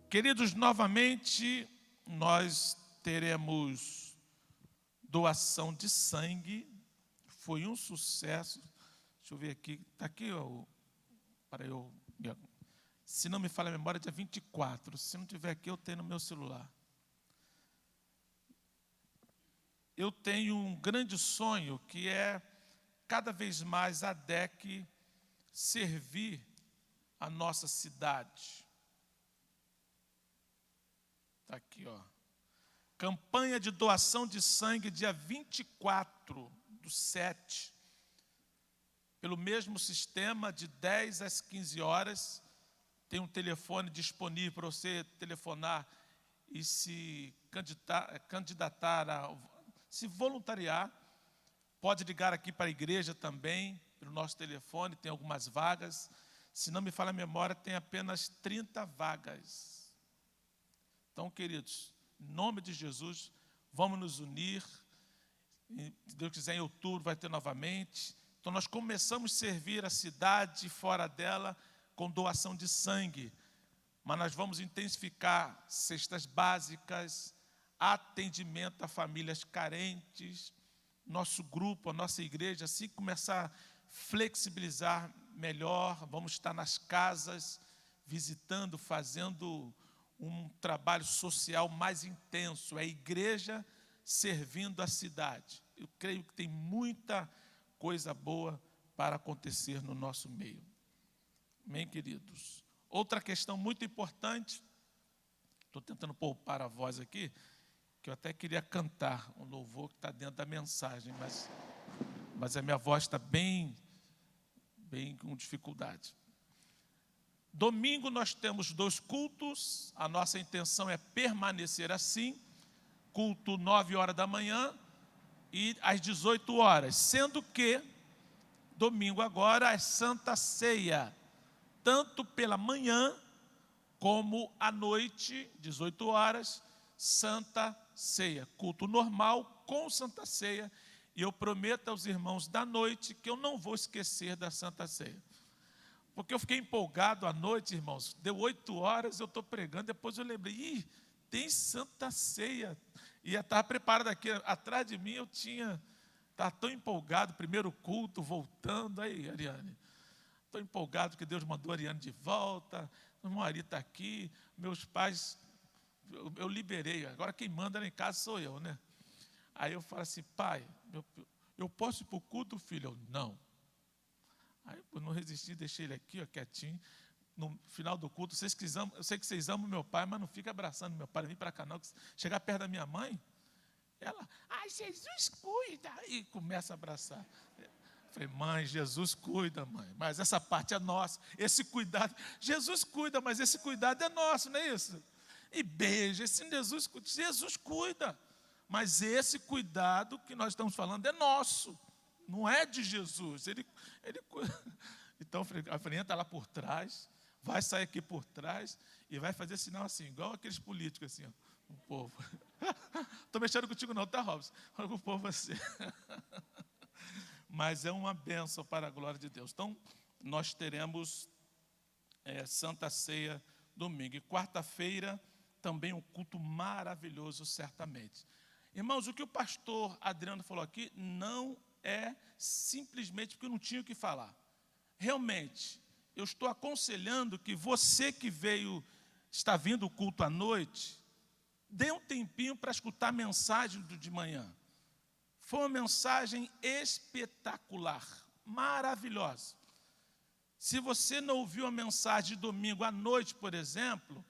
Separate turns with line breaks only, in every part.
Queridos, novamente nós teremos doação de sangue. Foi um sucesso. Deixa eu ver aqui. Está aqui, para eu. Se não me falha a memória, dia 24. Se não tiver aqui, eu tenho no meu celular. Eu tenho um grande sonho, que é cada vez mais a DEC servir a nossa cidade. Está aqui, ó. Campanha de doação de sangue, dia 24/7. Pelo mesmo sistema, de 10 às 15 horas. Tem um telefone disponível para você telefonar e se candidatar, se voluntariar. Pode ligar aqui para a igreja também, pelo nosso telefone, tem algumas vagas. Se não me falha a memória, tem apenas 30 vagas. Então, queridos, em nome de Jesus, vamos nos unir. Se Deus quiser, em outubro vai ter novamente. Então, nós começamos a servir a cidade e fora dela com doação de sangue. Mas nós vamos intensificar cestas básicas, atendimento a famílias carentes. Nosso grupo, a nossa igreja, assim começar a flexibilizar melhor, vamos estar nas casas, visitando, fazendo um trabalho social mais intenso. É a igreja servindo a cidade. Eu creio que tem muita coisa boa para acontecer no nosso meio. Amém, queridos? Outra questão muito importante, estou tentando poupar a voz aqui, que eu até queria cantar um louvor que está dentro da mensagem, mas a minha voz está bem com dificuldade. Domingo nós temos 2 cultos, a nossa intenção é permanecer assim, culto 9 horas da manhã e às 18 horas, sendo que domingo agora é Santa Ceia, tanto pela manhã como à noite, 18 horas, Santa Ceia, culto normal com Santa Ceia, e eu prometo aos irmãos da noite que eu não vou esquecer da Santa Ceia. Porque eu fiquei empolgado à noite, irmãos. Deu 8 horas, eu estou pregando, depois eu lembrei, tem Santa Ceia. E eu estava preparado aqui, atrás de mim eu estava tão empolgado, primeiro culto, voltando. Aí, Ariane, estou empolgado que Deus mandou a Ariane de volta, o irmão Ari está aqui, meus pais, eu liberei, agora quem manda lá em casa sou eu, né? Aí eu falo assim, pai, eu posso ir para o culto, filho? Eu, não. Aí eu não resisti, deixei ele aqui, ó, quietinho. No final do culto, eu sei que vocês amam meu pai, mas não fica abraçando meu pai, vem para cá não, chegar perto da minha mãe, ela, ai, Jesus cuida, e começa a abraçar. Eu falei, mãe, Jesus cuida, mãe, mas essa parte é nossa, esse cuidado, Jesus cuida, mas esse cuidado é nosso, não é isso? E beija, Jesus cuida, mas esse cuidado que nós estamos falando é nosso. Não é de Jesus, ele então a Freirinha está lá por trás, vai sair aqui por trás e vai fazer sinal assim, igual aqueles políticos assim, ó, o povo. Estou mexendo contigo não, tá, Robson? Olha o povo assim. Mas é uma bênção para a glória de Deus. Então, nós teremos Santa Ceia domingo. E quarta-feira também um culto maravilhoso, certamente. Irmãos, o que o pastor Adriano falou aqui não é simplesmente porque eu não tinha o que falar. Realmente, eu estou aconselhando que você que está vindo o culto à noite, dê um tempinho para escutar a mensagem de manhã. Foi uma mensagem espetacular, maravilhosa. Se você não ouviu a mensagem de domingo à noite, por exemplo,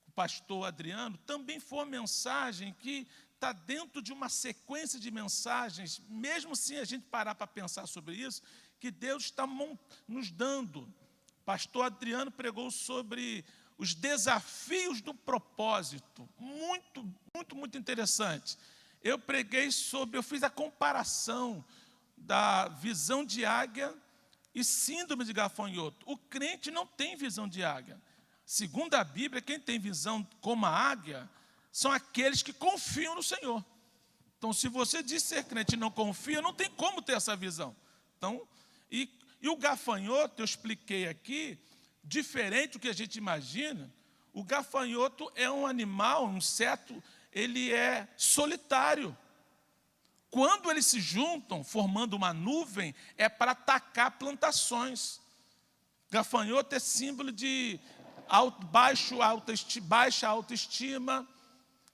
o pastor Adriano, também foi uma mensagem que está dentro de uma sequência de mensagens, mesmo sem a gente parar para pensar sobre isso, que Deus está nos dando. Pastor Adriano pregou sobre os desafios do propósito, muito interessante. Eu fiz a comparação da visão de águia e síndrome de gafanhoto. O crente não tem visão de águia. Segundo a Bíblia, quem tem visão como a águia são aqueles que confiam no Senhor. Então, se você diz ser crente e não confia, não tem como ter essa visão. Então, e o gafanhoto, eu expliquei aqui, diferente do que a gente imagina, O gafanhoto é um animal, um inseto, ele é solitário. Quando eles se juntam, formando uma nuvem, é para atacar plantações. Gafanhoto é símbolo de baixa autoestima,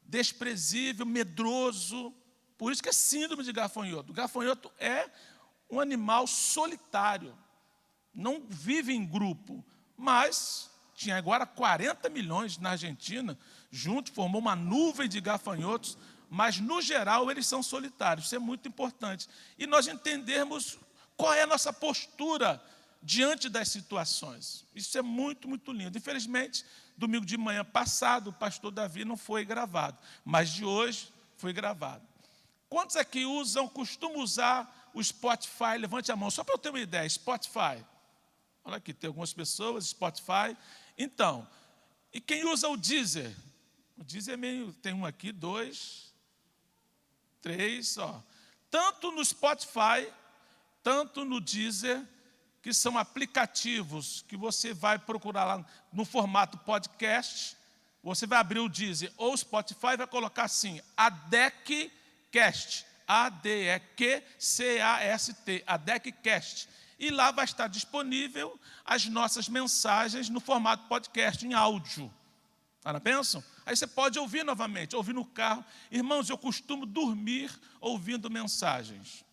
desprezível, medroso. Por isso que é síndrome de gafanhoto. O gafanhoto é um animal solitário, não vive em grupo, mas tinha agora 40 milhões na Argentina, junto, formou uma nuvem de gafanhotos, mas no geral eles são solitários, isso é muito importante. E nós entendermos qual é a nossa postura diante das situações. Isso é muito, muito lindo. Infelizmente, domingo de manhã passado, o pastor Davi não foi gravado, mas de hoje foi gravado. Quantos aqui costumam usar o Spotify? Levante a mão, só para eu ter uma ideia, Spotify. Olha aqui, tem algumas pessoas, Spotify. Então, e quem usa o Deezer? O Deezer é meio, tem um aqui, 2, 3, ó. Tanto no Spotify, tanto no Deezer, que são aplicativos que você vai procurar lá no formato podcast, você vai abrir o Deezer ou o Spotify e vai colocar assim, ADECcast, ADECcast, ADECcast. E lá vai estar disponível as nossas mensagens no formato podcast, em áudio. Está na bênção? Aí você pode ouvir novamente, ouvir no carro. Irmãos, eu costumo dormir ouvindo mensagens.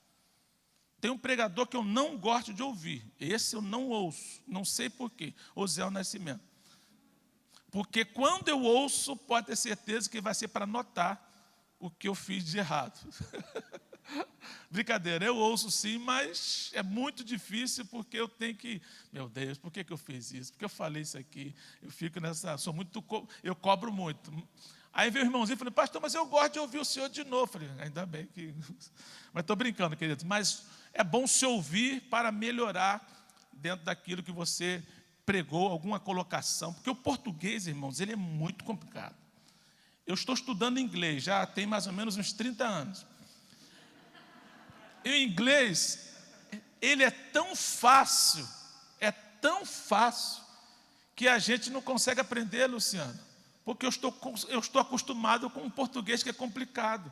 Tem um pregador que eu não gosto de ouvir. Esse eu não ouço, não sei porquê. Osiel Nascimento. Porque quando eu ouço, pode ter certeza que vai ser para notar o que eu fiz de errado. Brincadeira, eu ouço sim, mas é muito difícil porque eu tenho que... Meu Deus, por que eu fiz isso? Por que eu falei isso aqui? Eu fico nessa... eu cobro muito. Aí veio o irmãozinho e falei, pastor, mas eu gosto de ouvir o senhor de novo. Falei, ainda bem que... Mas estou brincando, queridos. Mas é bom se ouvir para melhorar dentro daquilo que você pregou, alguma colocação. Porque o português, irmãos, ele é muito complicado. Eu estou estudando inglês, já tem mais ou menos uns 30 anos. E o inglês, ele é tão fácil, que a gente não consegue aprender, Luciano. Porque eu estou acostumado com um português que é complicado.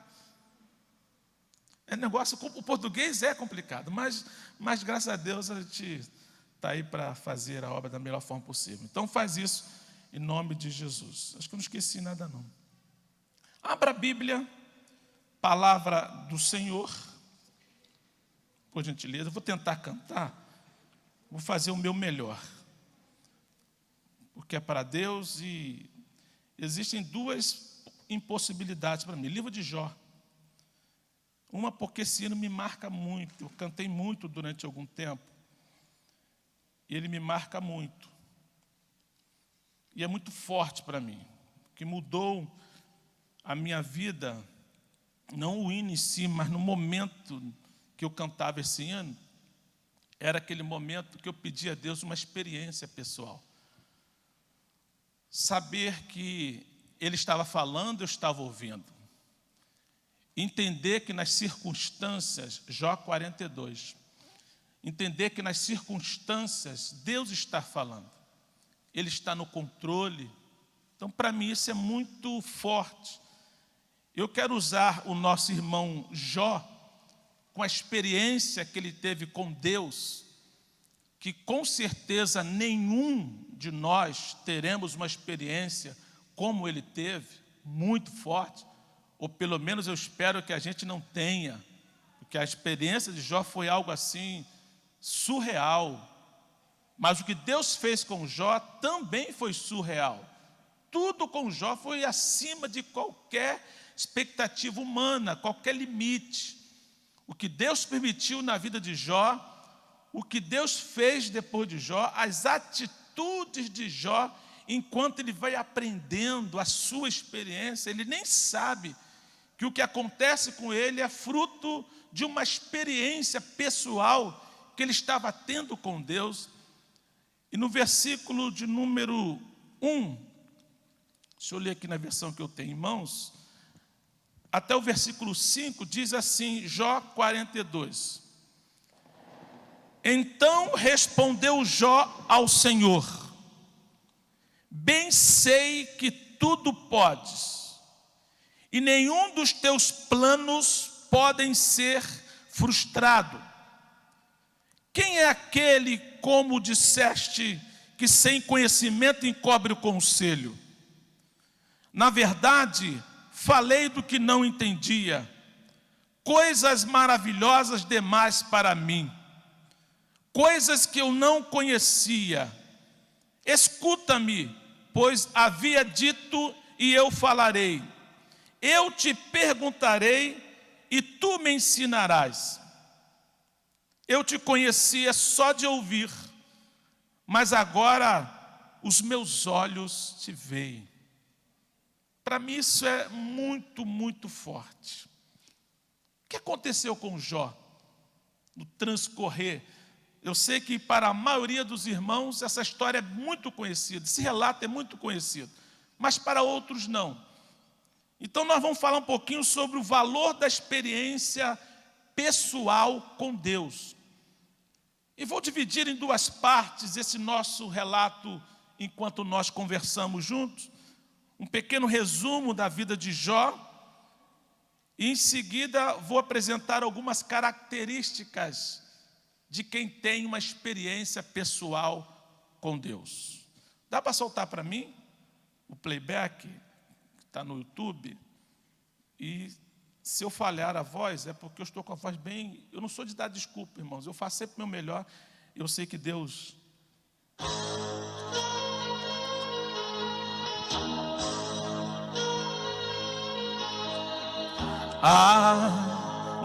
O português é complicado, mas graças a Deus a gente está aí para fazer a obra da melhor forma possível. Então faz isso em nome de Jesus. Acho que eu não esqueci nada não. Abra a Bíblia, palavra do Senhor, por gentileza. Eu vou tentar cantar, vou fazer o meu melhor, porque é para Deus e existem duas impossibilidades para mim. Livro de Jó. Uma porque esse hino me marca muito, eu cantei muito durante algum tempo, e ele me marca muito, e é muito forte para mim, que mudou a minha vida, não o hino em si, mas no momento que eu cantava esse hino, era aquele momento que eu pedi a Deus uma experiência pessoal. Saber que Ele estava falando, eu estava ouvindo. Entender que nas circunstâncias, Jó 42, entender que nas circunstâncias Deus está falando, Ele está no controle. Então, para mim, isso é muito forte. Eu quero usar o nosso irmão Jó, com a experiência que ele teve com Deus, que com certeza nenhum de nós teremos uma experiência como ele teve, muito forte, ou pelo menos eu espero que a gente não tenha, porque a experiência de Jó foi algo assim, surreal. Mas o que Deus fez com Jó também foi surreal. Tudo com Jó foi acima de qualquer expectativa humana, qualquer limite. O que Deus permitiu na vida de Jó, o que Deus fez depois de Jó, as atitudes de Jó, enquanto ele vai aprendendo a sua experiência, ele nem sabe que o que acontece com ele é fruto de uma experiência pessoal que ele estava tendo com Deus. E no versículo de número 1, deixa eu ler aqui na versão que eu tenho em mãos, até o versículo 5, diz assim, Jó 42. Então respondeu Jó ao Senhor, bem sei que tudo podes, e nenhum dos teus planos podem ser frustrado. Quem é aquele, como disseste, que sem conhecimento encobre o conselho? Na verdade, falei do que não entendia, coisas maravilhosas demais para mim, coisas que eu não conhecia. Escuta-me, pois havia dito e eu falarei. Eu te perguntarei e tu me ensinarás. Eu te conhecia só de ouvir, mas agora os meus olhos te veem. Para mim isso é muito, muito forte. O que aconteceu com Jó no transcorrer? Eu sei que para a maioria dos irmãos essa história é muito conhecida, esse relato é muito conhecido, mas para outros não. Então nós vamos falar um pouquinho sobre o valor da experiência pessoal com Deus. E vou dividir em duas partes esse nosso relato enquanto nós conversamos juntos. Um pequeno resumo da vida de Jó. E em seguida vou apresentar algumas características de quem tem uma experiência pessoal com Deus. Dá para soltar para mim o playback que está no YouTube? E se eu falhar a voz, é porque eu estou com a voz bem... Eu não sou de dar desculpa, irmãos. Eu faço sempre o meu melhor. Eu sei que Deus...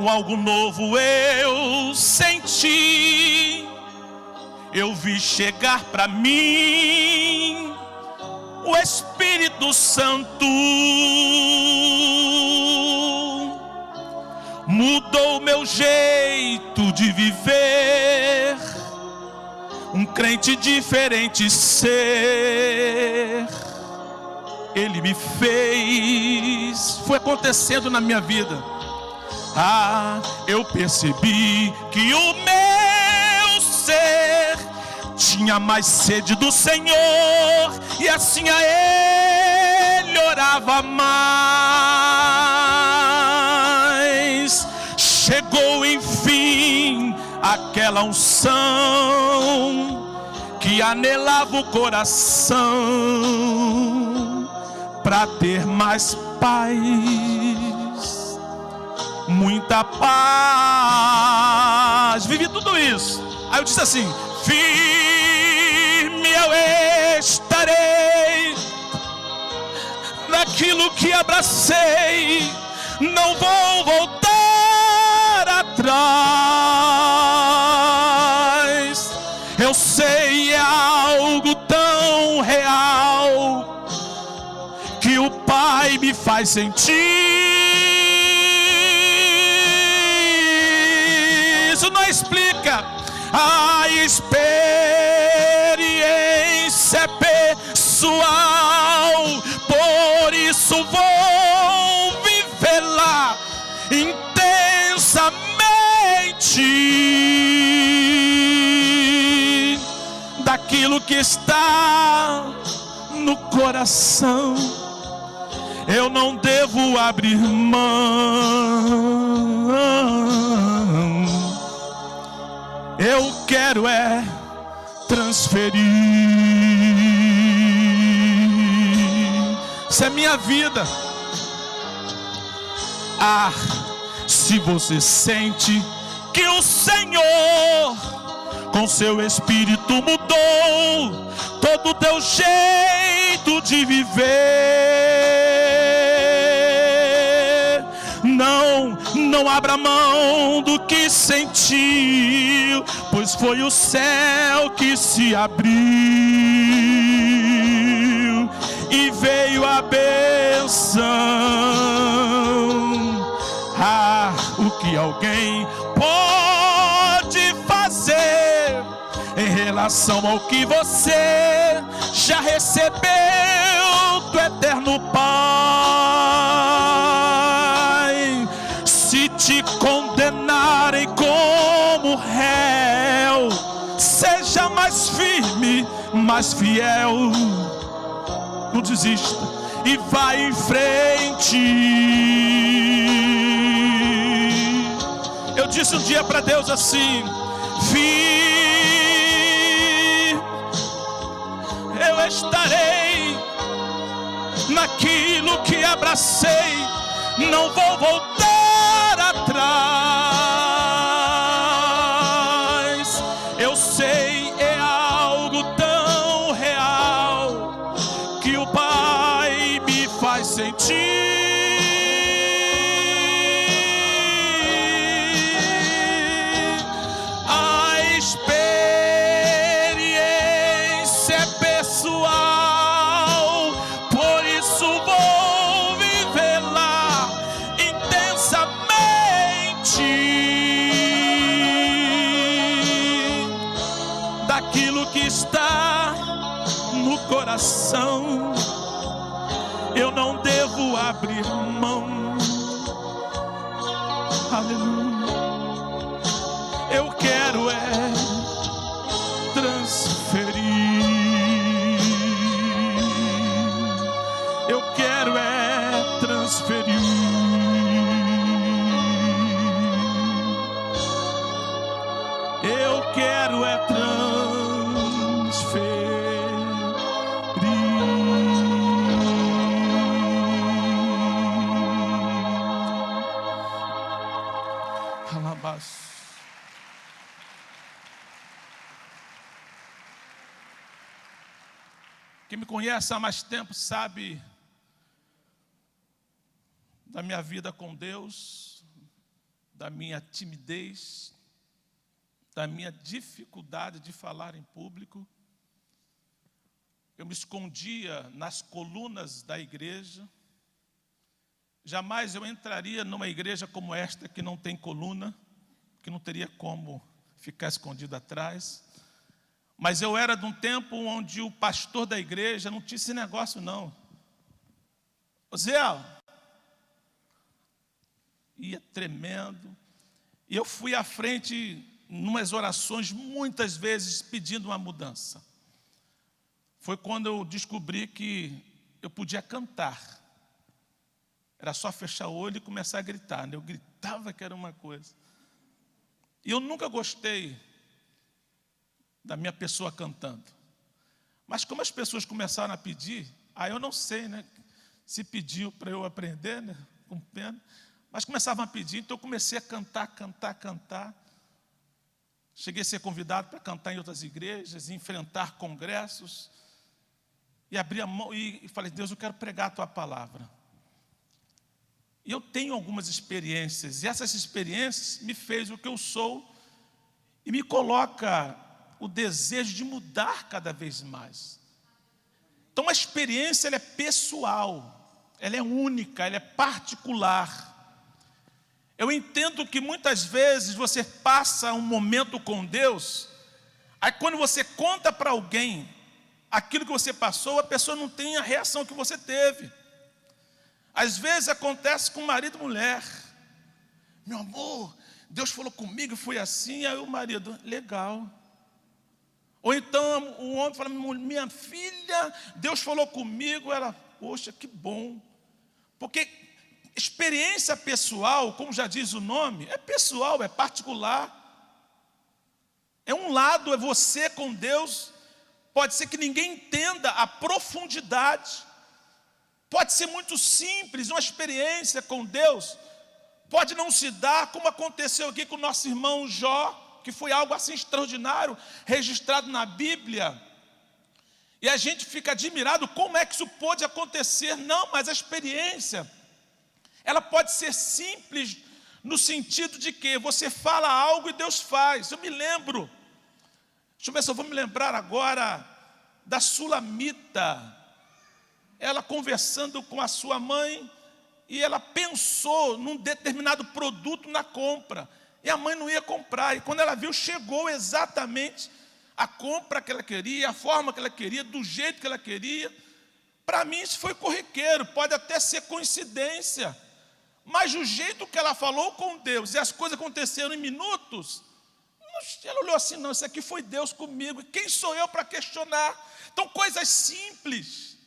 algo novo eu senti. Eu vi chegar para mim o Espírito Santo. Mudou meu jeito de viver, um crente diferente ser. Ele me fez, foi acontecendo na minha vida. Eu percebi que o meu ser tinha mais sede do Senhor, e assim a Ele orava mais. Chegou enfim aquela unção que anelava o coração para ter mais paz, muita paz. Vivi tudo isso. Aí eu disse assim: firme eu estarei naquilo que abracei, não vou voltar atrás. Eu sei, é algo tão real que o Pai me faz sentir. Isso não explica. A experiência é pessoal, por isso vou vivê-la intensamente. Daquilo que está no coração, eu não devo abrir mão. Eu quero é transferir. Isso é minha vida. Se você sente que o Senhor com seu Espírito mudou todo o teu jeito de viver, não abra mão do que sentiu, pois foi o céu que se abriu e veio a bênção. O que alguém pode fazer em relação ao que você já recebeu do eterno Pai? Se te condenarem como réu, seja mais firme, mais fiel, Não desista. E vai em frente. Eu disse um dia para Deus assim: eu estarei naquilo que abracei, não vou voltar atrás. Eu sei, é algo tão real que o Pai me faz sentir. Coração, eu não devo abrir mão. Aleluia. Eu quero transferir. Eu quero transferir. Eu quero transferir. Quem me conhece há mais tempo sabe da minha vida com Deus, da minha timidez, da minha dificuldade de falar em público. Eu me escondia nas colunas da igreja. Jamais eu entraria numa igreja como esta, que não tem coluna, que não teria como ficar escondido atrás. Mas eu era de um tempo onde o pastor da igreja não tinha esse negócio, não. Zé, ia tremendo. E eu fui à frente, numas orações, muitas vezes pedindo uma mudança. Foi quando eu descobri que eu podia cantar. Era só fechar o olho e começar a gritar, né? Eu gritava que era uma coisa. E eu nunca gostei da minha pessoa cantando. Mas como as pessoas começaram a pedir, aí eu não sei, né, se pediam para eu aprender, né, com pena, mas começavam a pedir, então eu comecei a cantar. Cheguei a ser convidado para cantar em outras igrejas, enfrentar congressos, e abri a mão e falei: Deus, eu quero pregar a tua palavra. E eu tenho algumas experiências, e essas experiências me fez o que eu sou, e me coloca o desejo de mudar cada vez mais. Então a experiência, ela é pessoal, ela é única, ela é particular. Eu entendo que muitas vezes você passa um momento com Deus, aí quando você conta para alguém aquilo que você passou, a pessoa não tem a reação que você teve. Às vezes acontece com marido e mulher: meu amor, Deus falou comigo, foi assim. Aí o marido: legal. Ou então o homem fala: minha filha, Deus falou comigo. Ela: poxa, que bom. Porque experiência pessoal, como já diz o nome, é pessoal, é particular. É um lado, é você com Deus. Pode ser que ninguém entenda a profundidade. Pode ser muito simples, uma experiência com Deus pode não se dar, como aconteceu aqui com o nosso irmão Jó, que foi algo assim extraordinário, registrado na Bíblia. E a gente fica admirado como é que isso pode acontecer. Não, mas a experiência, ela pode ser simples no sentido de que você fala algo e Deus faz. Eu me lembro, deixa eu ver se eu vou me lembrar agora, da Sulamita. Ela conversando com a sua mãe, e ela pensou num determinado produto na compra, e a mãe não ia comprar, e quando ela viu, chegou exatamente a compra que ela queria, a forma que ela queria, do jeito que ela queria. Para mim isso foi corriqueiro, pode até ser coincidência, mas o jeito que ela falou com Deus, e as coisas aconteceram em minutos, ela olhou assim: não, isso aqui foi Deus comigo, e quem sou eu para questionar? Então coisas simples,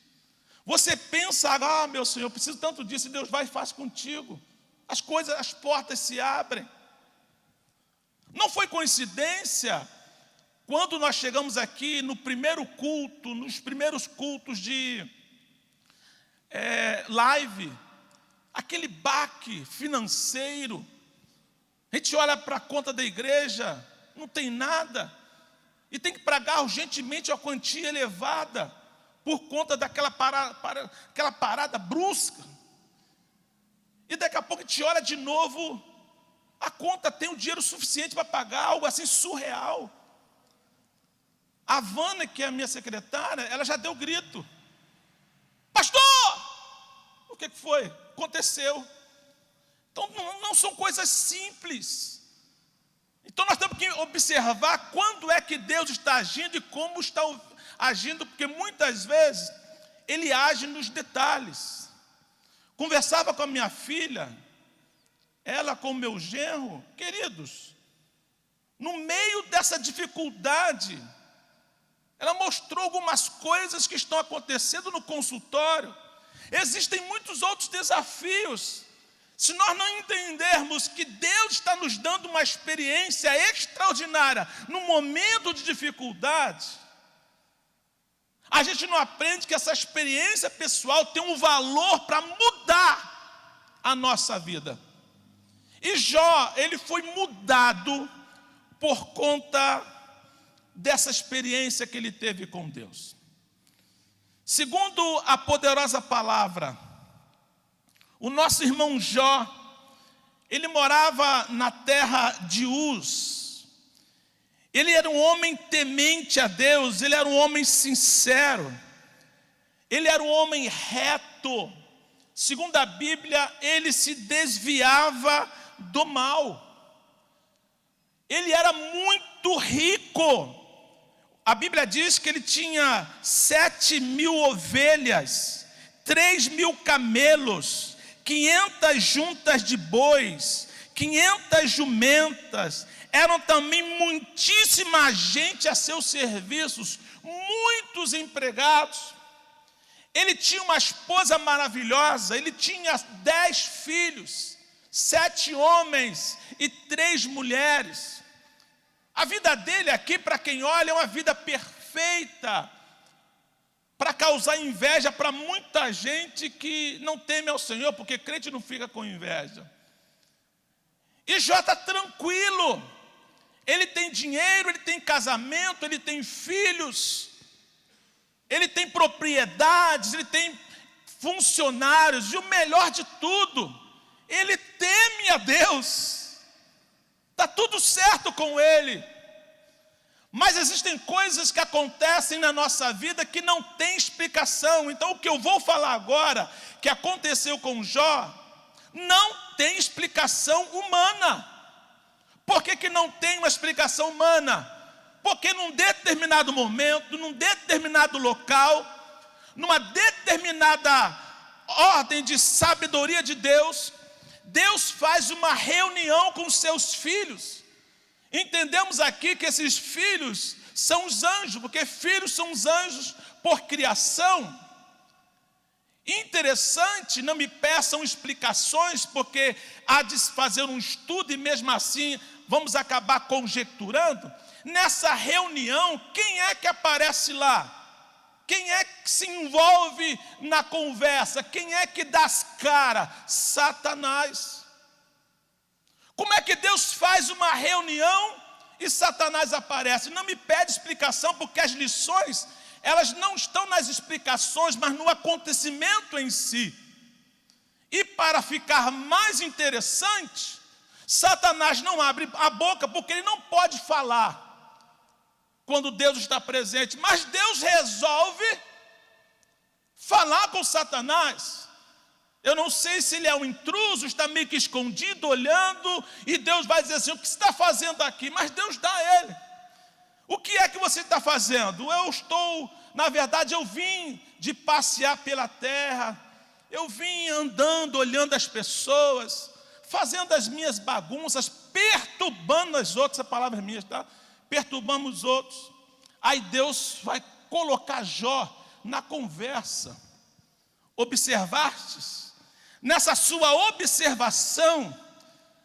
Você pensa, meu Senhor, eu preciso tanto disso, e Deus vai e faz contigo. As portas se abrem. Não foi coincidência quando nós chegamos aqui no primeiro culto, nos primeiros cultos de live, aquele baque financeiro. A gente olha para a conta da igreja, não tem nada, e tem que pagar urgentemente uma quantia elevada, por conta daquela parada brusca. E daqui a pouco a gente olha de novo, a conta tem o dinheiro suficiente para pagar, algo assim surreal. A Vânia, que é a minha secretária, ela já deu grito: pastor! O que foi? Aconteceu. Então não são coisas simples. Então nós temos que observar quando é que Deus está agindo e como está agindo, porque muitas vezes Ele age nos detalhes. Conversava com a minha filha, ela com o meu genro, queridos, no meio dessa dificuldade, ela mostrou algumas coisas que estão acontecendo no consultório. Existem muitos outros desafios. Se nós não entendermos que Deus está nos dando uma experiência extraordinária no momento de dificuldade, a gente não aprende que essa experiência pessoal tem um valor para mudar a nossa vida. E Jó, ele foi mudado por conta dessa experiência que ele teve com Deus. Segundo a poderosa palavra, o nosso irmão Jó, ele morava na terra de Uz. Ele era um homem temente a Deus, ele era um homem sincero, ele era um homem reto. Segundo a Bíblia, ele se desviava do mal. Ele era muito rico. A Bíblia diz que ele tinha 7.000 ovelhas, 3.000 camelos, 500 juntas de bois, 500 jumentas. Eram também muitíssima gente a seus serviços, muitos empregados. Ele tinha uma esposa maravilhosa, ele tinha 10 filhos, 7 homens e 3 mulheres. A vida dele aqui, para quem olha, é uma vida perfeita, para causar inveja para muita gente que não teme ao Senhor, porque crente não fica com inveja. E Jó está tranquilo, ele tem dinheiro, ele tem casamento, ele tem filhos, ele tem propriedades, ele tem funcionários, e o melhor de tudo, ele teme a Deus, está tudo certo com ele. Mas existem coisas que acontecem na nossa vida que não tem explicação. Então o que eu vou falar agora, que aconteceu com Jó, não tem explicação humana. Por que não tem uma explicação humana? Porque num determinado momento, num determinado local, numa determinada ordem de sabedoria de Deus, Deus faz uma reunião com seus filhos. Entendemos aqui que esses filhos são os anjos, porque filhos são os anjos por criação. Interessante, não me peçam explicações, porque há de se fazer um estudo e mesmo assim vamos acabar conjecturando. Nessa reunião, quem é que aparece lá? Quem é que se envolve na conversa? Quem é que dá as caras? Satanás. Como é que Deus faz uma reunião e Satanás aparece? Não me pede explicação, porque as lições, elas não estão nas explicações, mas no acontecimento em si. E para ficar mais interessante, Satanás não abre a boca, porque ele não pode falar quando Deus está presente, mas Deus resolve falar com Satanás. Eu não sei se ele é um intruso, está meio que escondido, olhando, e Deus vai dizer assim: o que você está fazendo aqui? Mas Deus dá a ele: o que é que você está fazendo? Na verdade eu vim de passear pela terra, eu vim andando, olhando as pessoas, fazendo as minhas bagunças, perturbando as outras. A palavra é minha, tá? Perturbamos os outros. Aí Deus vai colocar Jó na conversa. observastes, nessa sua observação,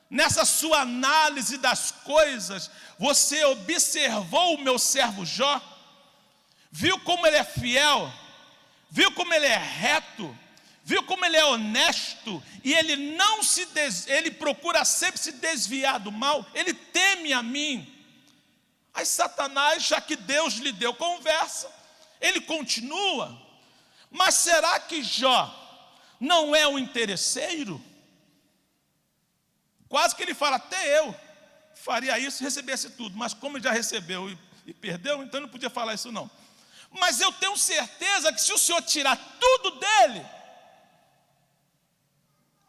nessa sua análise das coisas, você observou o meu servo Jó? Viu como ele é fiel? Viu como ele é reto? Viu como ele é honesto? E ele ele procura sempre se desviar do mal. Ele teme a mim. Aí Satanás, já que Deus lhe deu conversa, ele continua. Mas será que Jó não é um interesseiro? Quase que ele fala, até eu faria isso e recebesse tudo. Mas como ele já recebeu e perdeu, então não podia falar isso não. Mas eu tenho certeza que se o Senhor tirar tudo dele,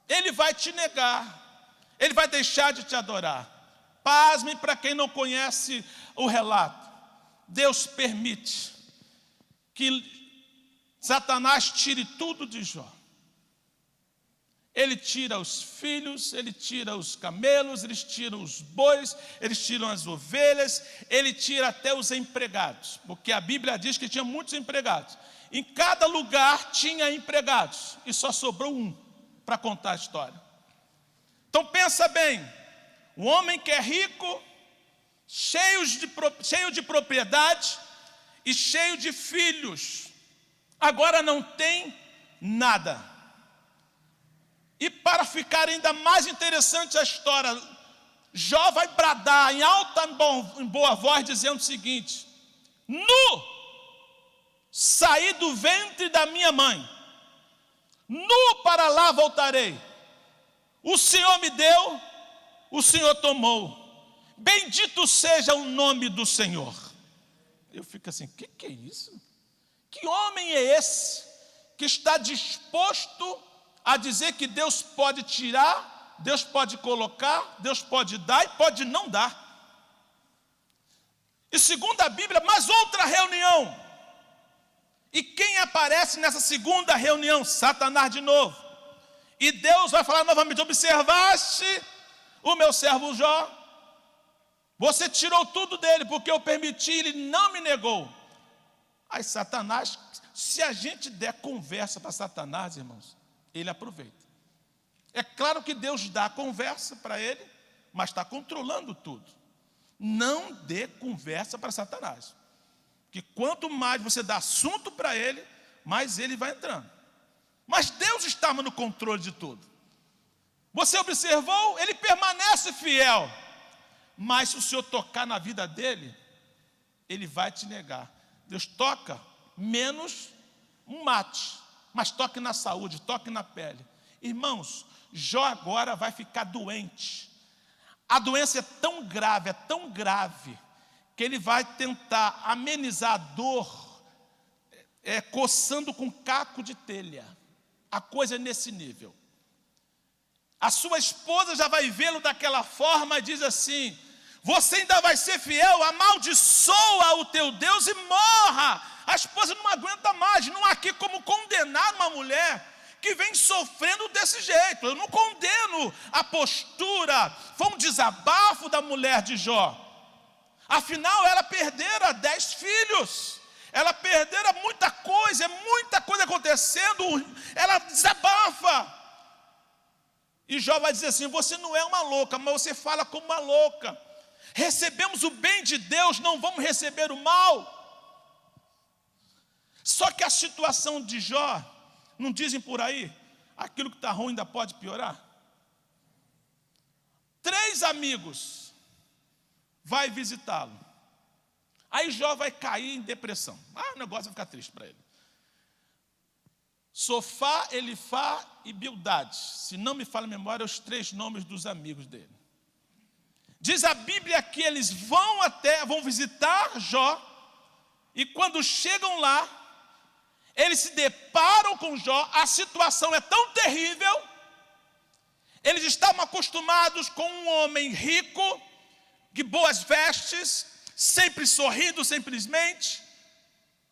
ele vai te negar, ele vai deixar de te adorar. Pasme para quem não conhece o relato. Deus permite que Satanás tire tudo de Jó. Ele tira os filhos, ele tira os camelos, eles tiram os bois, eles tiram as ovelhas, ele tira até os empregados, porque a Bíblia diz que tinha muitos empregados. Em cada lugar tinha empregados, e só sobrou um para contar a história. Então pensa bem, um homem que é rico, cheio de propriedade e cheio de filhos, agora não tem nada. E para ficar ainda mais interessante a história, Jó vai bradar em alta e boa voz, dizendo o seguinte: nu saí do ventre da minha mãe, nu para lá voltarei. O Senhor me deu, o Senhor tomou. Bendito seja o nome do Senhor. Eu fico assim, que é isso? Que homem é esse que está disposto a dizer que Deus pode tirar, Deus pode colocar, Deus pode dar e pode não dar? E segundo a Bíblia, mais outra reunião. E quem aparece nessa segunda reunião? Satanás de novo. E Deus vai falar novamente: observaste o meu servo Jó? Você tirou tudo dele, porque eu permiti, ele não me negou. Aí Satanás, se a gente der conversa para Satanás, irmãos, ele aproveita. É claro que Deus dá conversa para ele, mas está controlando tudo. Não dê conversa para Satanás, porque quanto mais você dá assunto para ele, mais ele vai entrando. Mas Deus estava no controle de tudo. Você observou? Ele permanece fiel. Mas se o Senhor tocar na vida dele, ele vai te negar. Deus toca menos um mate, mas toque na saúde, toque na pele. Irmãos, Jó agora vai ficar doente. A doença é tão grave, que ele vai tentar amenizar a dor, coçando com caco de telha. A coisa é nesse nível. A sua esposa já vai vê-lo daquela forma e diz assim: você ainda vai ser fiel? Amaldiçoa o teu Deus e morra. A esposa não aguenta mais. Não há aqui como condenar uma mulher que vem sofrendo desse jeito. Eu não condeno a postura. Foi um desabafo da mulher de Jó. Afinal, ela perdera 10 filhos. Ela perdera muita coisa, é muita coisa acontecendo. Ela desabafa. E Jó vai dizer assim: você não é uma louca, mas você fala como uma louca. Recebemos o bem de Deus, não vamos receber o mal. Só que a situação de Jó, não dizem por aí, aquilo que está ruim ainda pode piorar? 3 amigos vai visitá-lo. Aí Jó vai cair em depressão. O negócio vai ficar triste para ele. Sofá, Elifá e Bildade. Se não me falha a memória, os 3 nomes dos amigos dele. Diz a Bíblia que eles vão visitar Jó. E quando chegam lá, eles se deparam com Jó. A situação é tão terrível. Eles estavam acostumados com um homem rico, de boas vestes, sempre sorrindo simplesmente,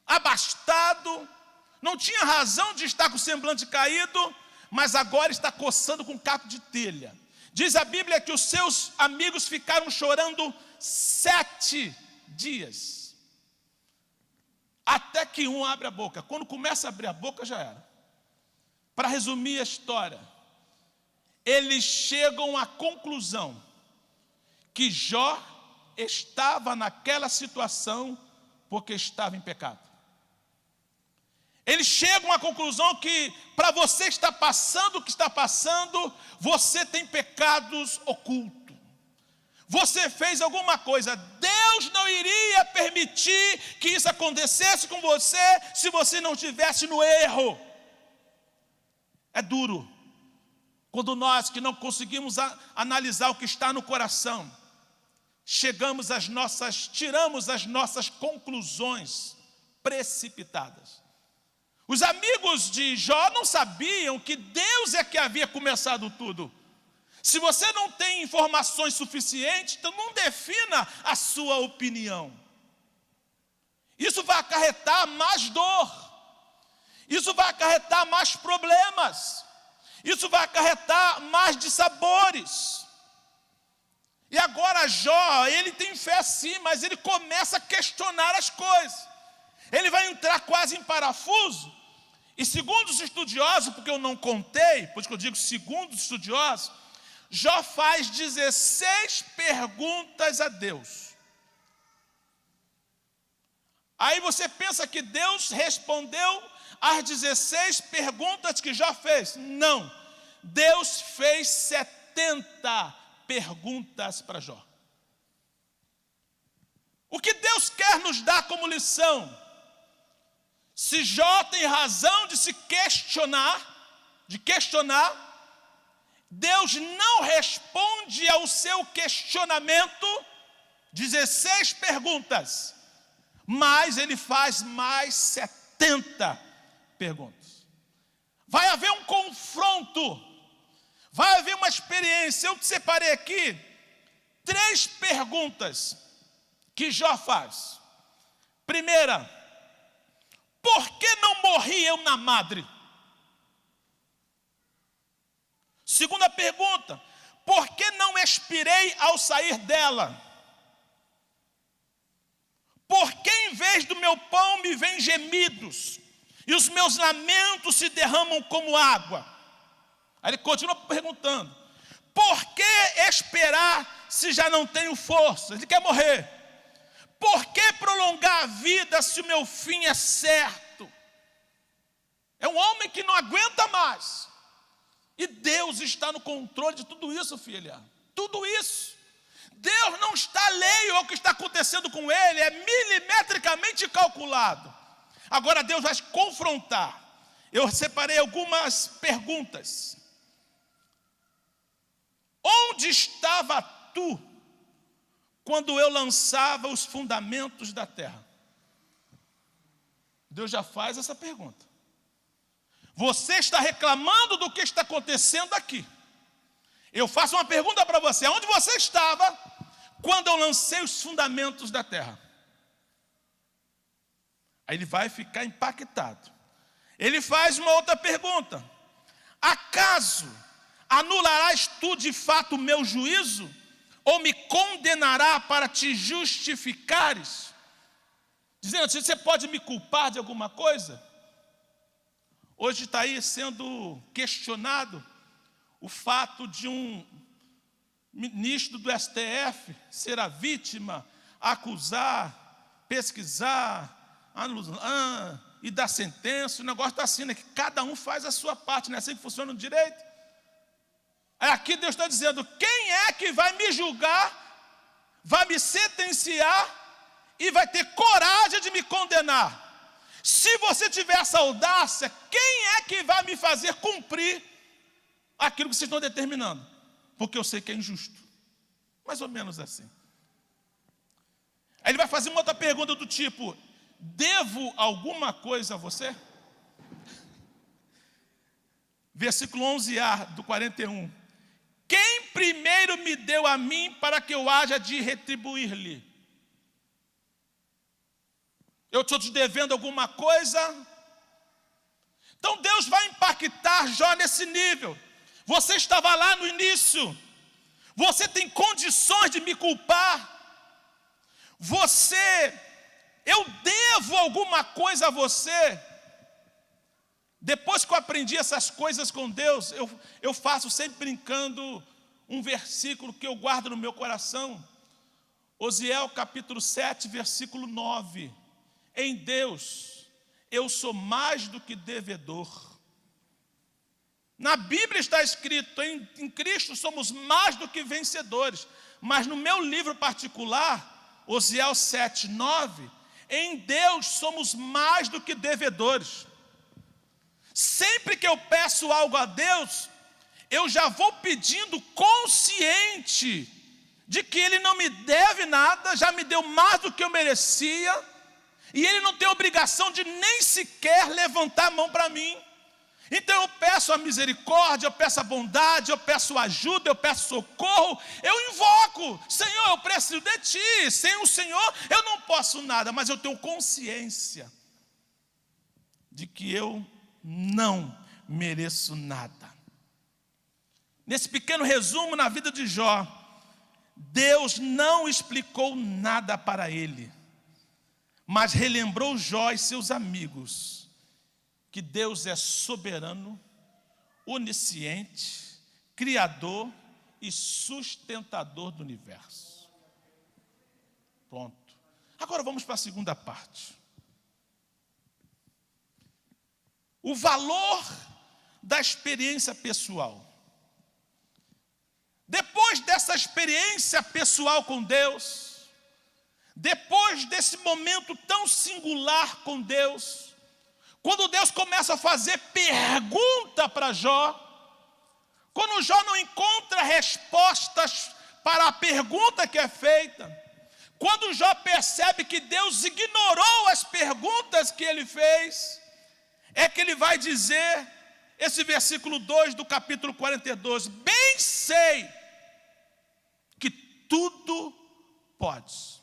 abastado, não tinha razão de estar com o semblante caído, mas agora está coçando com caco de telha. Diz a Bíblia que os seus amigos ficaram chorando 7 dias, até que um abre a boca. Quando começa a abrir a boca, já era. Para resumir a história, eles chegam à conclusão que Jó estava naquela situação porque estava em pecado. Eles chegam à conclusão que para você estar passando o que está passando, você tem pecados ocultos. Você fez alguma coisa. Deus não iria permitir que isso acontecesse com você se você não estivesse no erro. É duro quando nós que não conseguimos analisar o que está no coração, tiramos as nossas conclusões precipitadas. Os amigos de Jó não sabiam que Deus é que havia começado tudo. Se você não tem informações suficientes, então não defina a sua opinião. Isso vai acarretar mais dor. Isso vai acarretar mais problemas. Isso vai acarretar mais dissabores. E agora Jó, ele tem fé sim, mas ele começa a questionar as coisas. Ele vai entrar quase em parafuso. E segundo os estudiosos, porque eu não contei, por isso que eu digo segundo os estudiosos, Jó faz 16 perguntas a Deus. Aí você pensa que Deus respondeu as 16 perguntas que Jó fez. Não, Deus fez 70 perguntas para Jó. O que Deus quer nos dar como lição? Se Jó tem razão de se questionar, Deus não responde ao seu questionamento, 16 perguntas, mas ele faz mais 70 perguntas. Vai haver um confronto, vai haver uma experiência. Eu te separei aqui 3 perguntas que Jó faz. Primeira, por que não morri eu na madre? Segunda pergunta, por que não expirei ao sair dela? Por que em vez do meu pão me vêm gemidos, e os meus lamentos se derramam como água? Aí ele continua perguntando, por que esperar se já não tenho força? Ele quer morrer. Por que prolongar a vida se o meu fim é certo? É um homem que não aguenta mais. E Deus está no controle de tudo isso, filha. Tudo isso. Deus não está alheio ao que está acontecendo com ele. É milimetricamente calculado. Agora Deus vai confrontar. Eu separei algumas perguntas. Onde estava tu quando eu lançava os fundamentos da terra? Deus já faz essa pergunta. Você está reclamando do que está acontecendo aqui. Eu faço uma pergunta para você. Onde você estava quando eu lancei os fundamentos da terra? Aí ele vai ficar impactado. Ele faz uma outra pergunta. Acaso anularás tu de fato o meu juízo? Ou me condenará para te justificares? Dizendo, você pode me culpar de alguma coisa? Hoje está aí sendo questionado o fato de um ministro do STF ser a vítima, acusar, pesquisar, e dar sentença. O negócio está assim, né? Que cada um faz a sua parte, não é assim que funciona o direito? Aqui Deus está dizendo, quem é que vai me julgar, vai me sentenciar e vai ter coragem de me condenar? Se você tiver essa audácia, quem é que vai me fazer cumprir aquilo que vocês estão determinando? Porque eu sei que é injusto. Mais ou menos assim. Aí ele vai fazer uma outra pergunta do tipo, devo alguma coisa a você? Versículo 11a do 41. Quem primeiro me deu a mim para que eu haja de retribuir-lhe? Eu estou te devendo alguma coisa? Então Deus vai impactar Jó nesse nível. Você estava lá no início. Você tem condições de me culpar. Eu devo alguma coisa a você. Depois que eu aprendi essas coisas com Deus, eu faço sempre brincando um versículo que eu guardo no meu coração. Osiel capítulo 7, versículo 9. Em Deus eu sou mais do que devedor. Na Bíblia está escrito, em Cristo somos mais do que vencedores. Mas no meu livro particular, Osiel 7, 9, em Deus somos mais do que devedores. Sempre que eu peço algo a Deus, eu já vou pedindo consciente de que Ele não me deve nada, já me deu mais do que eu merecia, e Ele não tem obrigação de nem sequer levantar a mão para mim. Então eu peço a misericórdia, eu peço a bondade, eu peço ajuda, eu peço socorro, eu invoco, Senhor, eu preciso de Ti, sem o Senhor eu não posso nada, mas eu tenho consciência de que eu não mereço nada. Nesse pequeno resumo na vida de Jó, Deus não explicou nada para ele, mas relembrou Jó e seus amigos que Deus é soberano, onisciente, criador e sustentador do universo. Pronto. Agora vamos para a segunda parte. O valor da experiência pessoal. Depois dessa experiência pessoal com Deus, depois desse momento tão singular com Deus, quando Deus começa a fazer pergunta para Jó, quando Jó não encontra respostas para a pergunta que é feita, quando Jó percebe que Deus ignorou as perguntas que ele fez, é que ele vai dizer, esse versículo 2 do capítulo 42, bem sei que tudo podes.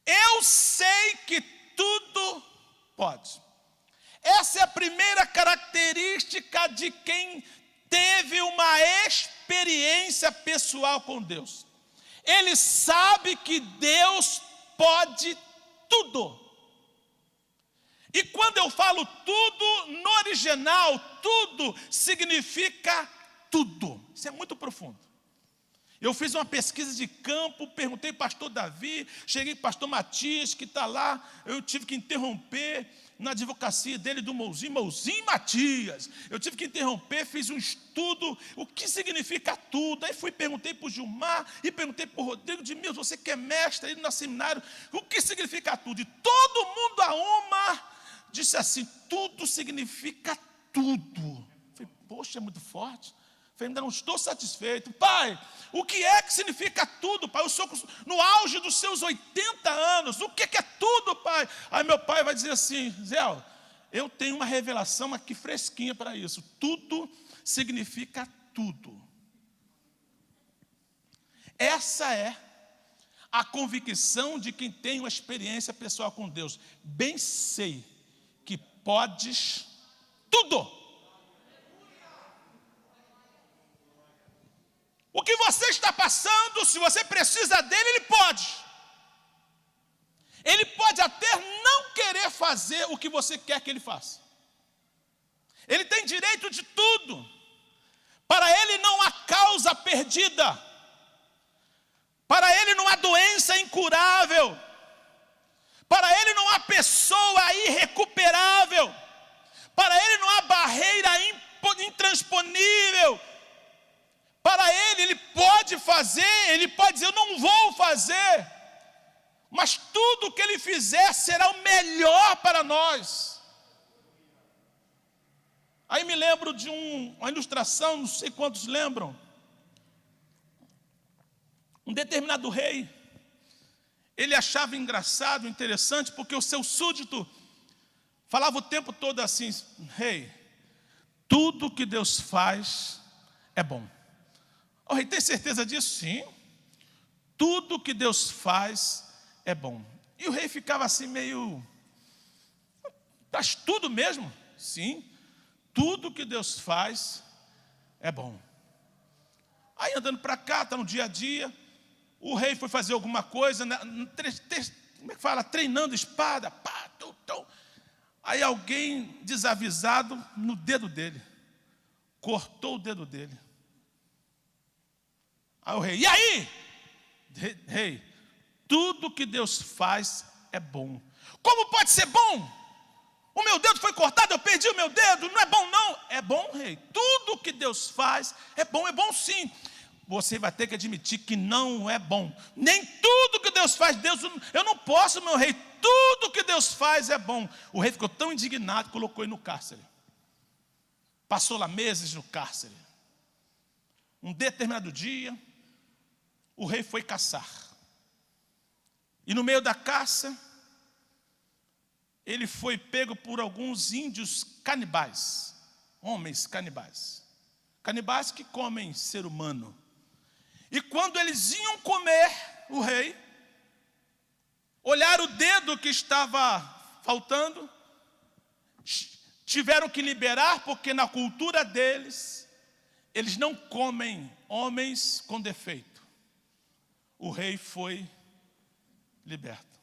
Eu sei que tudo podes. Essa é a primeira característica de quem teve uma experiência pessoal com Deus. Ele sabe que Deus pode tudo. E quando eu falo tudo, no original, tudo significa tudo. Isso é muito profundo. Eu fiz uma pesquisa de campo, perguntei para o pastor Davi, cheguei para o pastor Matias, que está lá, eu tive que interromper na advocacia dele do Mouzinho Matias. Eu tive que interromper, fiz um estudo, o que significa tudo. Aí perguntei para o Gilmar e perguntei para o Rodrigo de Milos, você que é mestre aí no seminário, o que significa tudo? E todo mundo a uma disse assim, tudo significa tudo. Eu falei, poxa, é muito forte. Falei, ainda não estou satisfeito. Pai, o que é que significa tudo, pai? Eu sou no auge dos seus 80 anos. O que é tudo, pai? Aí meu pai vai dizer assim, Zé, eu tenho uma revelação aqui fresquinha para isso. Tudo significa tudo. Essa é a convicção de quem tem uma experiência pessoal com Deus. Bem sei que podes tudo. O que você está passando, se você precisa dele, ele pode. Ele pode até não querer fazer o que você quer que ele faça. Ele tem direito de tudo. Para ele não há causa perdida. Para ele não há doença incurável. Para ele não há pessoa irrecuperável. Para ele não há barreira intransponível. Para ele pode fazer, ele pode dizer, eu não vou fazer. Mas tudo que ele fizer será o melhor para nós. Aí me lembro de uma ilustração, não sei quantos lembram. Um determinado rei, ele achava engraçado, interessante, porque o seu súdito falava o tempo todo assim, rei, tudo que Deus faz é bom. O rei tem certeza disso? Sim. Tudo que Deus faz é bom. E o rei ficava assim meio, faz tudo mesmo? Sim. Tudo que Deus faz é bom. Aí andando para cá, está no dia a dia, o rei foi fazer alguma coisa, como é que fala? Treinando espada, pá, tum, tum. Aí alguém desavisado no dedo dele, cortou o dedo dele. Aí o rei, e aí? Rei, tudo que Deus faz é bom. Como pode ser bom? O meu dedo foi cortado, eu perdi o meu dedo, não é bom não. É bom, rei, tudo que Deus faz é bom sim. Você vai ter que admitir que não é bom. Nem tudo que Deus faz, eu não posso, meu rei, tudo que Deus faz é bom. O rei ficou tão indignado, colocou ele no cárcere. Passou lá meses no cárcere. Um determinado dia, o rei foi caçar. E no meio da caça, ele foi pego por alguns índios canibais, homens canibais. Canibais que comem ser humano. E quando eles iam comer o rei, olharam o dedo que estava faltando, tiveram que liberar, porque na cultura deles, eles não comem homens com defeito. O rei foi liberto.